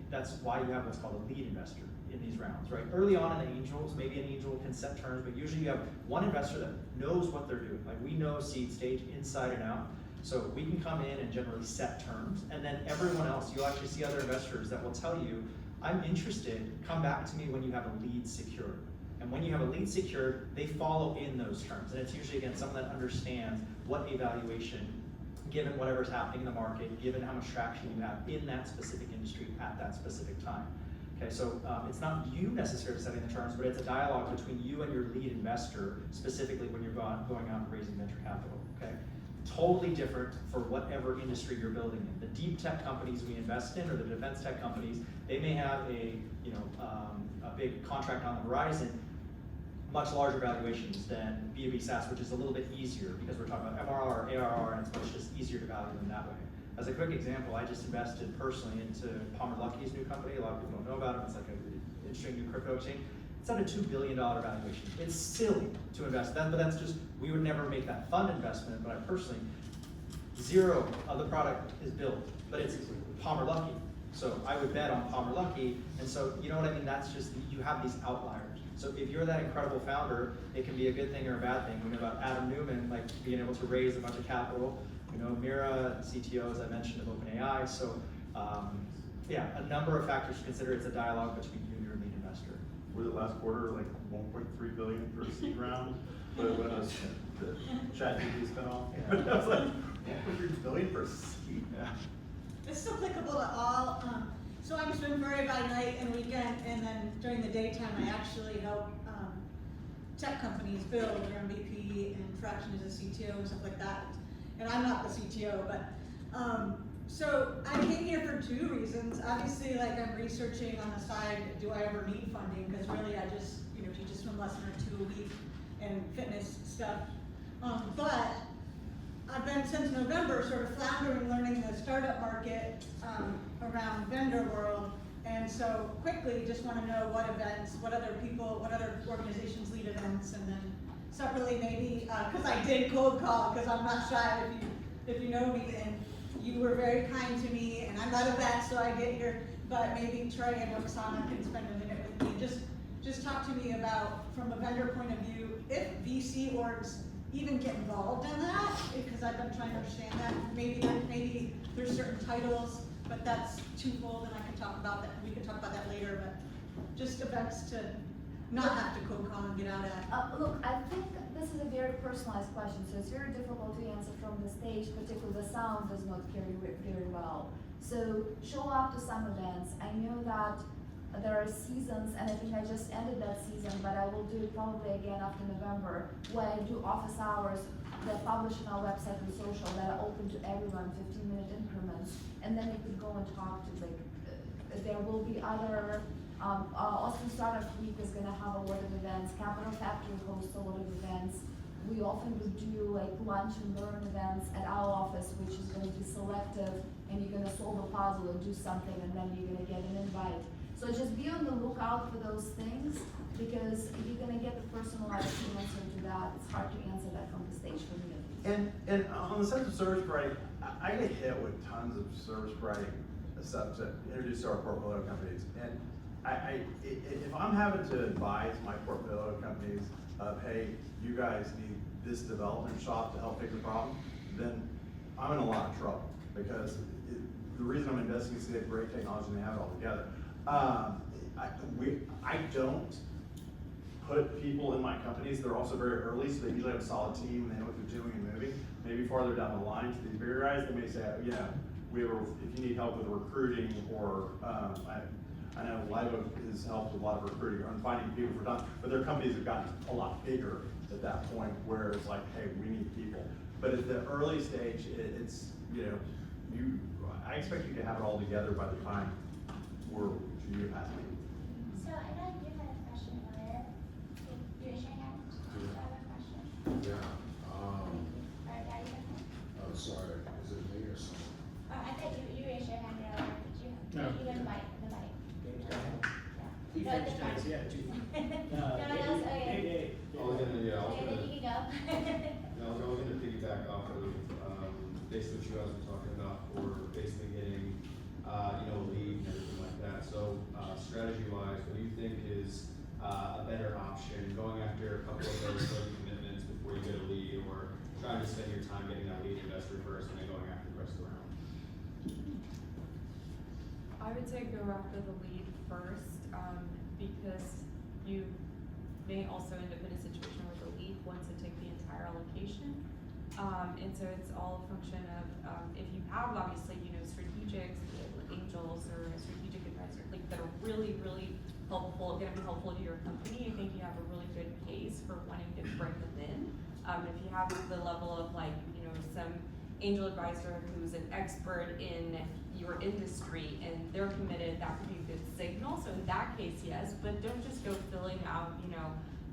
Speaker 9: that's why you have what's called a lead investor in these rounds, right? Early on in the angels, maybe an angel can set terms, but usually you have one investor that knows what they're doing. Like we know seed stage inside and out. So we can come in and generally set terms, and then everyone else, you'll actually see other investors that will tell you, I'm interested, come back to me when you have a lead secured. And when you have a lead secured, they follow in those terms. And it's usually, again, someone that understands what a valuation, given whatever's happening in the market, given how much traction you have in that specific industry at that specific time. Okay, so it's not you necessarily setting the terms, but it's a dialogue between you and your lead investor, specifically when you're going out and raising venture capital, okay? Totally different for whatever industry you're building in. The deep tech companies we invest in, or the defense tech companies, they may have a big contract on the horizon, much larger valuations than B2B SaaS, which is a little bit easier because we're talking about MRR, ARR, and it's much just easier to value them that way. As a quick example, I just invested personally into Palmer Luckey's new company. A lot of people don't know about it. It's like an interesting new crypto exchange. It's at a $2 billion valuation. It's silly to invest that, but that's just, we would never make that fund investment, but I personally, zero of the product is built, but it's Palmer Luckey. So I would bet on Palmer Luckey, and so, you know what I mean? That's just, you have these outliers. So if you're that incredible founder, it can be a good thing or a bad thing. We know about Adam Newman, like being able to raise a bunch of capital. You know, Mira, CTO, as I mentioned, of OpenAI. So yeah, a number of factors to consider. It's a dialogue between you and your lead investor.
Speaker 7: Was it last quarter like 1.3 billion for a seed round? But when the ChatGPT spin off, I was like 1.3 billion for a seed. Yeah.
Speaker 13: It's applicable to all. So I'm swim furry by night and weekend, and then during the daytime I actually help tech companies build their MVP and fraction as a CTO and stuff like that. And I'm not the CTO, but so I came here for two reasons. Obviously, like I'm researching on the side, do I ever need funding? Because really I just teach a swim lesson or two a week and fitness stuff. But I've been since November sort of floundering, learning the startup market around vendor world, and so quickly just want to know what events, what other people, what other organizations lead events, and then separately maybe, because I did cold call, because I'm not shy if you know me, and you were very kind to me, and I'm not a vet, so I get here, but maybe Trey and Oksana can spend a minute with me. Just talk to me about, from a vendor point of view, if VC orgs even get involved in that, because I've been trying to understand that. Maybe there's certain titles, but that's twofold, and I can talk about that. We can talk about that later. But just events to not have to cold call and get out at.
Speaker 8: Look, I think this is a very personalized question, so it's very difficult to answer from the stage, particularly the sound does not carry very well. So show up to some events. I know that there are seasons, and I think I just ended that season, but I will do it probably again after November, where I do office hours that publish on our website and social that are open to everyone, 15-minute increments, and then you could go and talk to, there will be other, Austin Startup Week is gonna have a lot of events, Capital Factory hosts a lot of events. We often would do like lunch and learn events at our office, which is gonna be selective, and you're gonna solve a puzzle or do something, and then you're gonna get an invite. So just be on the lookout for those things, because if you're gonna get the personalized answer to that, it's hard to answer that from the stage for me.
Speaker 7: And on the sense of service providing, I get hit with tons of service providing stuff to introduce to our portfolio companies. And if I'm having to advise my portfolio companies of, hey, you guys need this development shop to help fix the problem, then I'm in a lot of trouble, because the reason I'm investing is to get great technology and they have it all together. I don't put people in my companies. They're also very early, so they usually have a solid team and they know what they're doing and moving. Maybe farther down the line to these bigger guys, they may say, if you need help with recruiting, or I know Live Oak has helped a lot of recruiting on finding people for time, but their companies have gotten a lot bigger at that point where it's like, hey, we need people. But at the early stage, it's, I expect you to have it all together by the time you pass me.
Speaker 6: So I know you had a question earlier. You raise your hand. Do you have a question?
Speaker 16: Yeah,
Speaker 6: Or yeah, you have one?
Speaker 16: oh, sorry, is it me or someone?
Speaker 6: Oh, I thought you raised your hand earlier. Did you?
Speaker 16: No.
Speaker 6: You had the mic. The mic.
Speaker 2: He
Speaker 6: No,
Speaker 2: finished
Speaker 6: the front.
Speaker 2: his, yeah, two.
Speaker 6: No one else? Okay.
Speaker 17: I was
Speaker 6: Okay, then you can go.
Speaker 17: I was gonna piggyback off of, basically what you guys were talking about for basically getting, a lead and everything like that. So, strategy wise, what do you think is, a better option, going after a couple of those early commitments before you get a lead, or trying to spend your time getting that lead investor first and then going after the rest of the round?
Speaker 11: I would say go after the lead first, because you may also end up in a situation where the lead wants to take the entire allocation. And so it's all a function of, if you have obviously, strategics, angels or a strategic advisor, like that are really, really helpful, gonna be helpful to your company, I think you have a really good case for wanting to bring them in. If you have the level of some angel advisor who's an expert in your industry and they're committed, that could be a good signal. So in that case, yes, but don't just go filling out,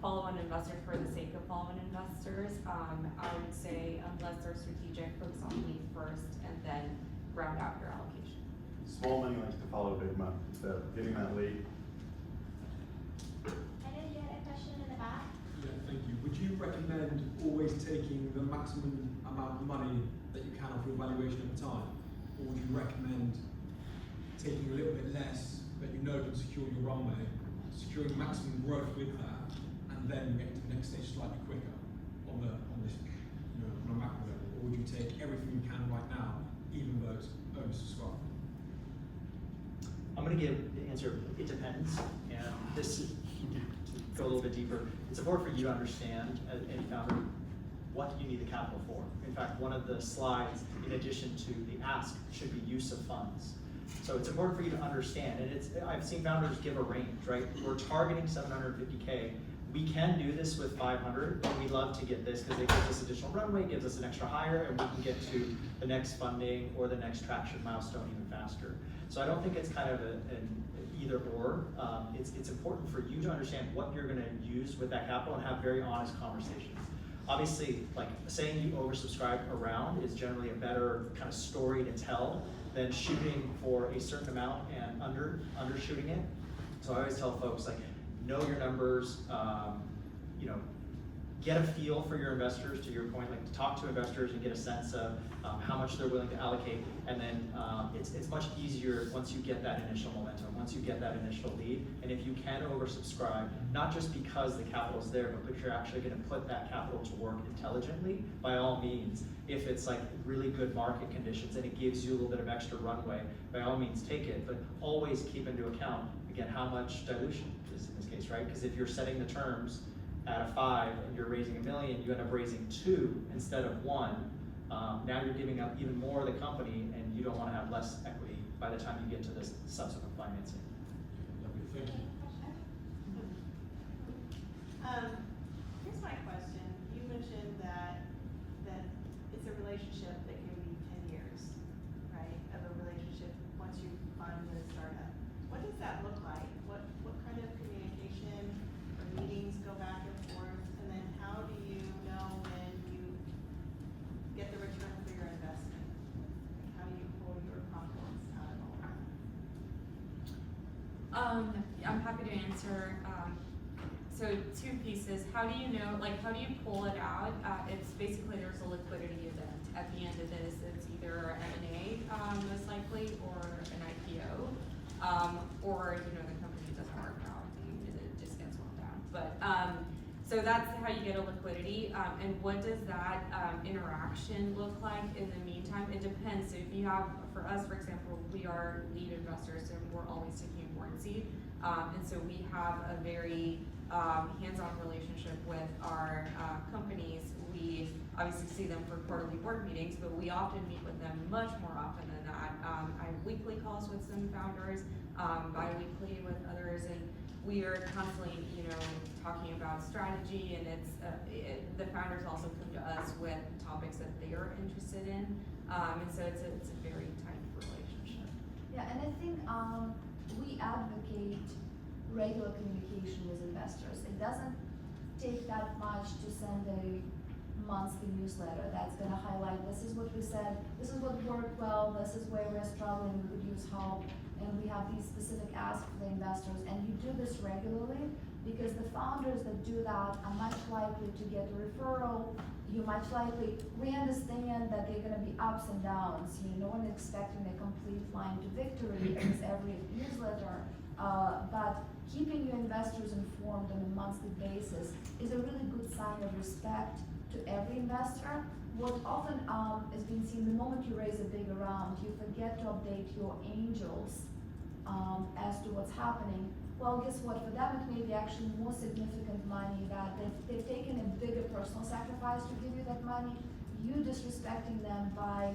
Speaker 11: follow-on investors for the sake of follow-on investors. I would say unless they're strategic, focus on lead first and then round out your allocation.
Speaker 7: Small money likes to follow big money, so getting that lead.
Speaker 6: I know you had a question in the back.
Speaker 18: Yeah, thank you. Would you recommend always taking the maximum amount of money that you can off your valuation at the time? Or would you recommend taking a little bit less that you know can secure your runway, securing maximum growth with that, and then get to the next stage slightly quicker on this, on a macro level? Or would you take everything you can right now, even though it's oversubscribed?
Speaker 9: I'm gonna give the answer, it depends, and this is, to go a little bit deeper, it's important for you to understand, as any founder, what you need the capital for. In fact, one of the slides, in addition to the ask, should be use of funds. So it's important for you to understand, and I've seen founders give a range, right? We're targeting 750K. We can do this with 500, but we'd love to get this because it gives us additional runway, gives us an extra hire, and we can get to the next funding or the next traction milestone even faster. So I don't think it's kind of an either or. It's important for you to understand what you're gonna use with that capital and have very honest conversations. Obviously, like saying you oversubscribe a round is generally a better kind of story to tell than shooting for a certain amount and undershooting it. So I always tell folks, like, know your numbers, get a feel for your investors, to your point, like to talk to investors and get a sense of how much they're willing to allocate. And then it's much easier once you get that initial momentum, once you get that initial lead. And if you can oversubscribe, not just because the capital's there, but you're actually gonna put that capital to work intelligently, by all means. If it's like really good market conditions and it gives you a little bit of extra runway, by all means take it, but always keep into account, again, how much dilution is in this case, right? Because if you're setting the terms at a 5 and you're raising $1 million, you end up raising 2 instead of 1. Now you're giving up even more of the company, and you don't want to have less equity by the time you get to this subsequent financing.
Speaker 18: Thank you.
Speaker 13: Here's my question. You mentioned that it's a relationship that can be 10 years, right? Of a relationship once you fund a startup. What does that look like? What kind of communication or meetings go back and forth? And then how do you know when you get the return for your investment? Like, how do you pull your confidence out of all that?
Speaker 11: I'm happy to answer. So 2 pieces. How do you know, how do you pull it out? It's basically there's a liquidity event at the end of this. It's either M&A, most likely, or an IPO, or the company doesn't work out and it just gets wound down. But so that's how you get a liquidity. And what does that interaction look like in the meantime? It depends. So if you have, for us, for example, we are lead investors, and we're always taking a board seat. And so we have a very hands-on relationship with our companies. We obviously see them for quarterly board meetings, but we often meet with them much more often than that. I have weekly calls with some founders, bi-weekly with others, and we are constantly, talking about strategy, and the founders also come to us with topics that they are interested in, and so it's a very tight relationship.
Speaker 8: Yeah, and I think we advocate regular communication with investors. It doesn't take that much to send a monthly newsletter that's going to highlight this is what we said, this is what worked well, this is where we're struggling, we could use help, and we have these specific asks for the investors. And you do this regularly because the founders that do that are much likely to get a referral. We understand that there are going to be ups and downs. No one is expecting a complete line to victory as every newsletter, but keeping your investors informed on a monthly basis is a really good sign of respect to every investor. What often is being seen, the moment you raise a big round, you forget to update your angels as to what's happening. Well, guess what? For them, it may be actually more significant money that they've taken a bigger personal sacrifice to give you that money. You disrespecting them by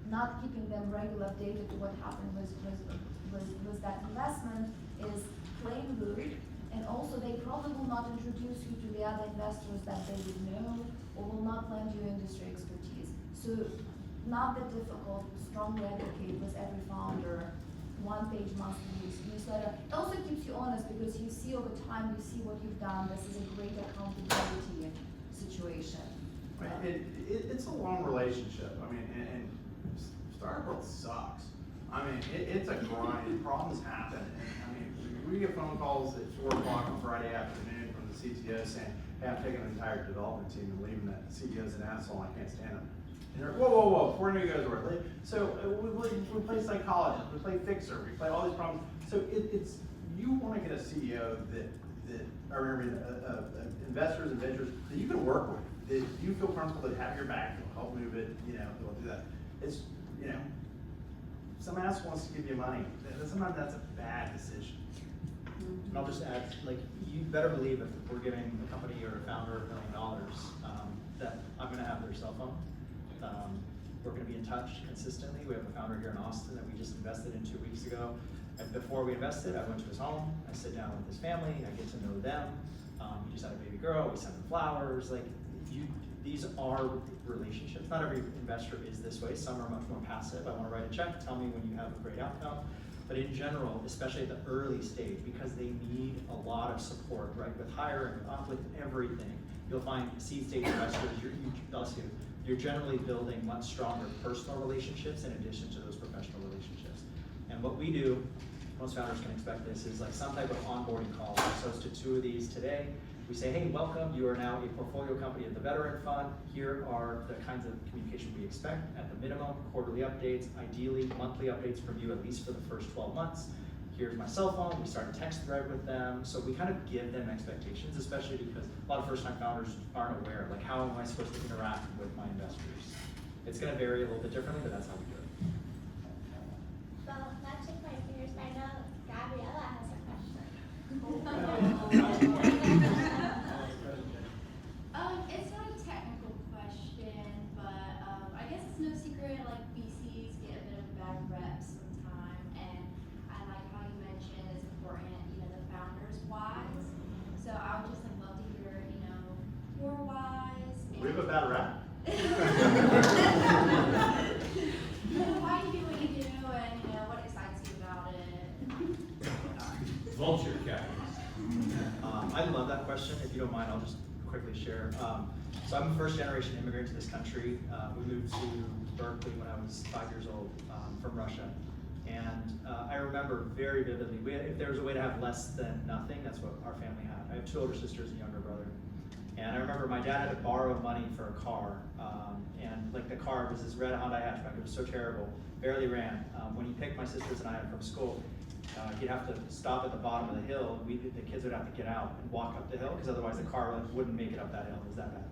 Speaker 8: not keeping them regularly updated to what happened with that investment is plain rude. And also, they probably will not introduce you to the other investors that they would know, or will not lend you industry expertise. So, not that difficult, strongly advocate with every founder, one-page monthly newsletter. It also keeps you honest because you see over time, you see what you've done. This is a great accountability situation.
Speaker 7: It's a long relationship. I mean, and startup world sucks. I mean, it's a grind. Problems happen. And, I mean, we get phone calls at 4 o'clock on Friday afternoon from the CTO saying, "Hey, I'm taking an entire development team and leaving that. The CEO's an asshole. I can't stand him." And they're, whoa, before anybody goes where. So we play psychologist, we play fixer, we play all these problems. So it's you want to get a CEO investors and ventures that you can work with, that you feel comfortable to have your back, they'll help move it, they'll do that. It's some ass wants to give you money. Sometimes that's a bad decision.
Speaker 9: And I'll just add, you better believe if we're giving a company or a founder $1 million, that I'm gonna have their cell phone. We're gonna be in touch consistently. We have a founder here in Austin that we just invested in 2 weeks ago. And before we invested, I went to his home, I sit down with his family, I get to know them. He just had a baby girl, we sent them flowers. These are relationships. Not every investor is this way. Some are much more passive. I wanna write a check, tell me when you have a great outcome. But in general, especially at the early stage, because they need a lot of support, right? With hiring, with everything, you'll find seed stage investors, you're generally building much stronger personal relationships in addition to those professional relationships. And what we do, most founders can expect this, is some type of onboarding call. So it's to 2 of these today. We say, hey, welcome, you are now a portfolio company of the Veteran Fund. Here are the kinds of communication we expect at the minimum, quarterly updates, ideally monthly updates from you at least for the first 12 months. Here's my cell phone, we start a text thread with them. So we kind of give them expectations, especially because a lot of first-time founders aren't aware, how am I supposed to interact with my investors? It's gonna vary a little bit differently, but that's how we do it.
Speaker 6: Well, not to point fingers, but I know Gabriella has a question.
Speaker 19: It's not a technical question, but I guess it's no secret VCs get a bit of a bad rep sometimes, and I like how you mentioned it's important, the founders' whys. So I would just love to hear, your whys.
Speaker 7: We have a bad rap.
Speaker 19: Why do you do what you do, and what excites you about it?
Speaker 14: Vulture capitalist.
Speaker 9: I love that question. If you don't mind, I'll just quickly share. So I'm a first-generation immigrant to this country. We moved to Berkeley when I was 5 years old from Russia. And I remember very vividly, if there was a way to have less than nothing, that's what our family had. I have 2 older sisters and a younger brother. And I remember my dad had to borrow money for a car. And the car was this red Honda hatchback. It was so terrible, barely ran. When he picked my sisters and I up from school, he'd have to stop at the bottom of the hill. The kids would have to get out and walk up the hill because otherwise the car wouldn't make it up that hill. It was that bad.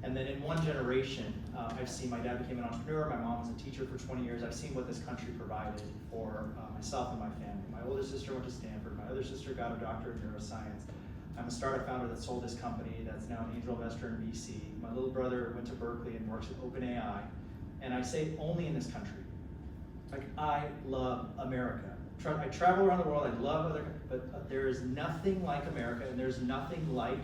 Speaker 9: And then in one generation, I've seen my dad became an entrepreneur. My mom was a teacher for 20 years. I've seen what this country provided for myself and my family. My older sister went to Stanford. My other sister got a doctorate in neuroscience. I'm a startup founder that sold this company that's now an angel investor in VC. My little brother went to Berkeley and works at OpenAI. And I say only in this country. Like, I love America. I travel around the world, I love other, but there is nothing like America, and there's nothing like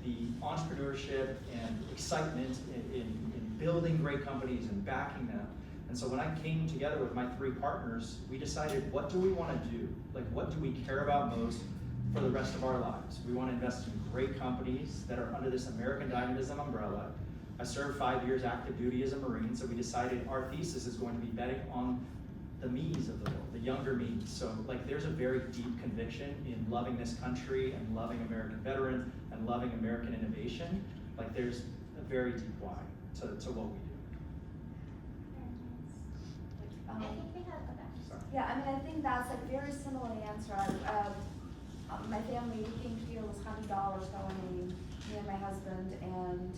Speaker 9: the entrepreneurship and excitement in building great companies and backing them. And so when I came together with my 3 partners, we decided, what do we want to do? Like, what do we care about most for the rest of our lives? We want to invest in great companies that are under this American dynamism umbrella. I served 5 years active duty as a Marine, so we decided our thesis is going to be betting on the me's of the world, the younger me's. So like, there's a very deep conviction in loving this country and loving American veterans and loving American innovation. Like, there's a very deep why to what we do.
Speaker 6: I think we have a back.
Speaker 8: Yeah, I mean, I think that's a very similar answer. My family came here with $100 going, me and my husband, and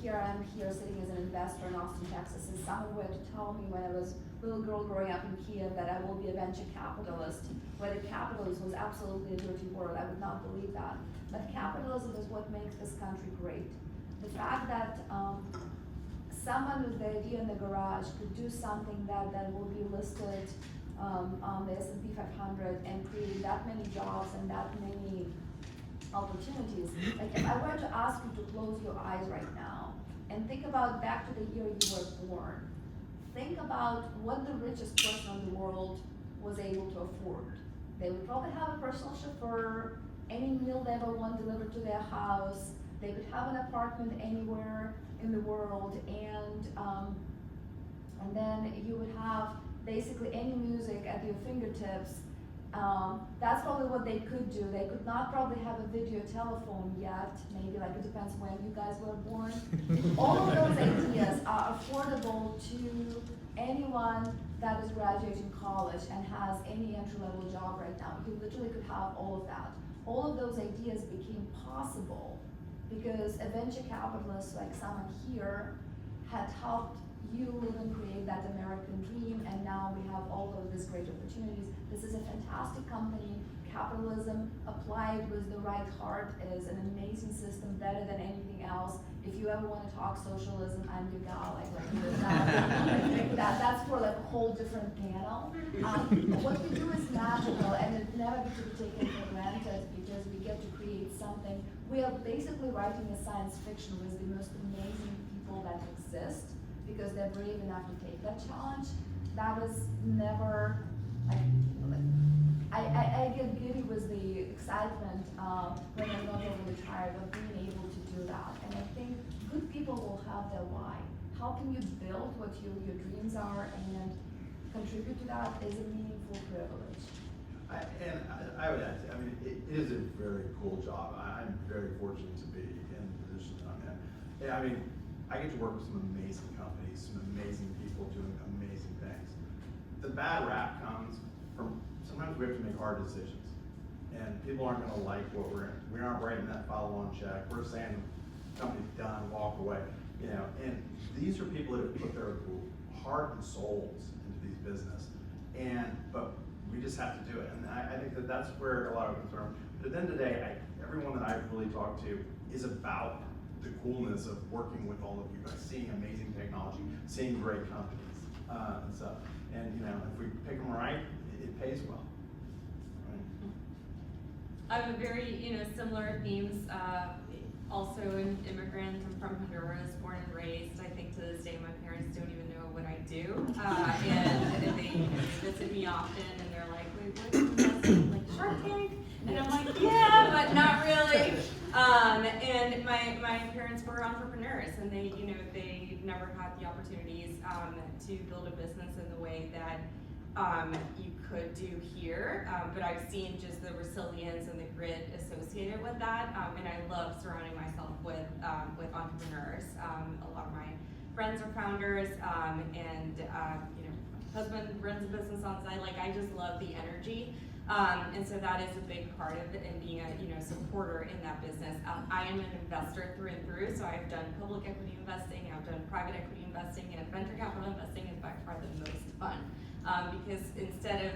Speaker 8: here I am here sitting as an investor in Austin, Texas. And someone were to tell me when I was a little girl growing up in Kiev that I will be a venture capitalist, whether capitalism was absolutely a dirty word. I would not believe that. But capitalism is what makes this country great. The fact that someone with the idea in the garage could do something that will be listed on the S&P 500 and create that many jobs and that many opportunities. Like, if I were to ask you to close your eyes right now and think about back to the year you were born, think about what the richest person in the world was able to afford. They would probably have a personal chauffeur, any meal they ever want delivered to their house. They could have an apartment anywhere in the world, and then you would have basically any music at your fingertips. That's probably what they could do. They could not probably have a video telephone yet, maybe, like, it depends when you guys were born. All of those ideas are affordable to anyone that is graduating college and has any entry-level job right now. You literally could have all of that. All of those ideas became possible because a venture capitalist like someone here had helped you live and create that American dream, and now we have all of these great opportunities. This is a fantastic company. Capitalism applied with the right heart is an amazing system, better than anything else. If you ever want to talk socialism, I'm your gal. That's for like a whole different panel. What we do is magical, and it never gets to be taken for granted because we get to create something. We are basically writing a science fiction with the most amazing people that exist, because they're brave enough to take that challenge. That was never, I get giddy with the excitement when I'm not overly tired of being able to do that. And I think good people will have their why. How can you build what your dreams are and contribute to that is a meaningful privilege.
Speaker 7: I would add, I mean, it is a very cool job. I'm very fortunate to be in the position that I'm in. Yeah, I mean, I get to work with some amazing companies, some amazing people doing amazing things. The bad rap comes from sometimes we have to make hard decisions, and people aren't going to like what we aren't writing that follow-on check. We're saying the company's done, walk away, you know. And these are people that have put their heart and souls into these business, but we just have to do it. And I think that's where a lot of concern. But at the end of the day, everyone that I've really talked to is about the coolness of working with all of you guys, seeing amazing technology, seeing great companies, and stuff. And you know, if we pick them right, it pays well. Right?
Speaker 11: I have a very, similar themes. Also an immigrant. I'm from Honduras, born and raised. I think to this day my parents don't even know what I do. And they visit me often, and they're like, "Wait, what are you investing? Like Shark Tank?" And I'm like, "Yeah, but not really." And my parents were entrepreneurs, and they never had the opportunities to build a business in the way that you could do here. But I've seen just the resilience and the grit associated with that, and I love surrounding myself with entrepreneurs. A lot of my friends are founders, and my husband runs a business on site. Like, I just love the energy And so that is a big part of it, and being a supporter in that business. I am an investor through and through, so I've done public equity investing, I've done private equity investing, and venture capital investing is by far the most fun. Because instead of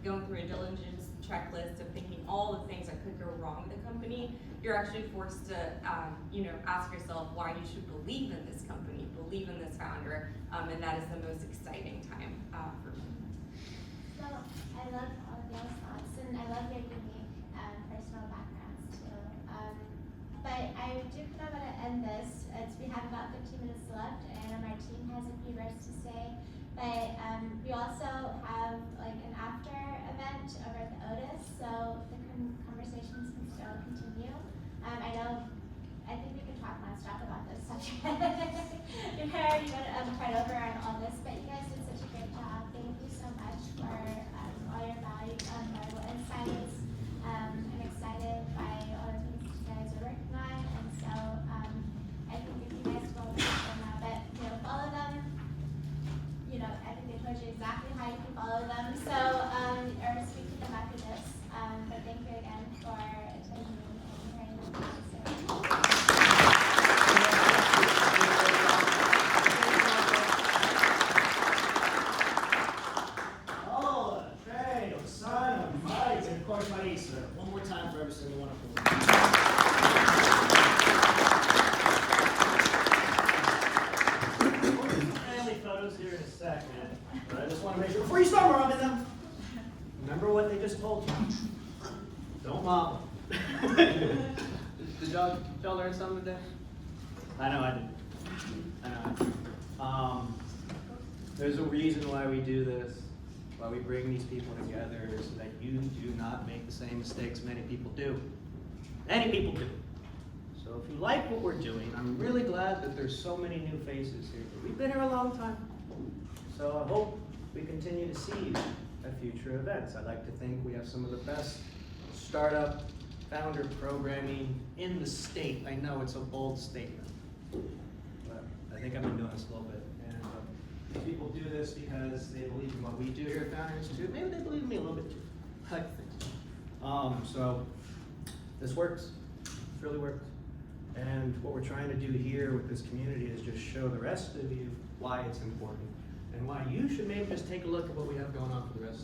Speaker 11: going through a diligence checklist of thinking all the things that could go wrong with a company, you're actually forced to ask yourself why you should believe in this company, believe in this founder, and that is the most exciting time for me.
Speaker 6: So I love all of those thoughts, and I love your unique personal backgrounds too. But I do kind of want to end this. We have about 15 minutes left, and our team has a few words to say. But we also have like an after event over at the Otis, so the conversations can still continue. I think we can talk nonstop about this subject. You're already going to quite over on all this, but you guys did such a great job. Thank you so much for all your valuable insights. I'm excited by all the things you guys are working on, and so I think if you guys follow them now, but follow them. I think they told you exactly how you can follow them. So, or speak to them after this. But thank you again for attending and hearing them.
Speaker 2: Oh, Trey, Osana, Mike, and of course Marisa. One more time for every single one of them. Family photos here in a second, but I just want to make sure before you start robbing them, remember what they just told you. Don't mob them.
Speaker 9: Did y'all learn something today?
Speaker 2: I know I did. There's a reason why we do this, why we bring these people together, so that you do not make the same mistakes many people do. Many people do. So if you like what we're doing, I'm really glad that there's so many new faces here. We've been here a long time. So I hope we continue to see you at future events. I'd like to think we have some of the best startup founder programming in the state. I know it's a bold statement, but I think I've been doing this a little bit. And people do this because they believe in what we do here at Founder Institute. Maybe they believe in me a little bit too. I like to think so. So this works. It really works. And what we're trying to do here with this community is just show the rest of you why it's important and why you should maybe just take a look at what we have going on for the rest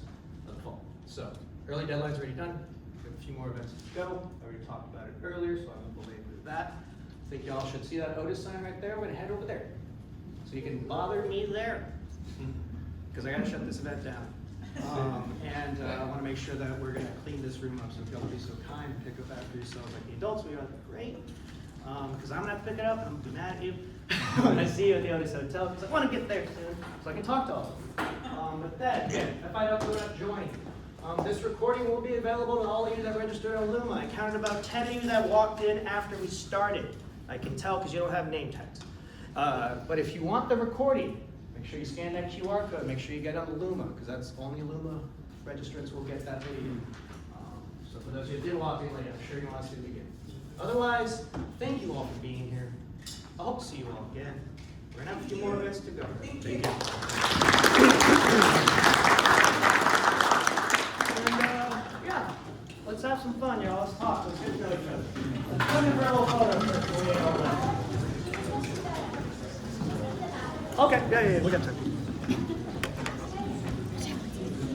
Speaker 2: of the fall. So early deadline's already done. We have a few more events to go. I already talked about it earlier, so I won't belabor that. I think y'all should see that Otis sign right there. We're gonna head over there. So you can bother me there, because I gotta shut this event down. I wanna make sure that we're gonna clean this room up, so if y'all be so kind, pick up after yourselves like the adults we are, great. Because I'm gonna have to pick it up, and I'm gonna be mad at you when I see you at the Otis Hotel, because I wanna get there soon, so I can talk to all of you. But then, if I don't join, this recording will be available to all of you that registered on Luma. I counted about 10 of you that walked in after we started. I can tell because you don't have name tags. But if you want the recording, make sure you scan that QR code. Make sure you get on the Luma, because that's only Luma registrants will get that video. So for those of you who did walk in late, I'm sure you want to see it again. Otherwise, thank you all for being here. I hope to see you all again. We're going to have a few more events to go. Thank you. And let's have some fun, y'all. Let's talk. Let's get to know each other. Let's come in for a little photo first before we get all that. Okay, yeah, we got time.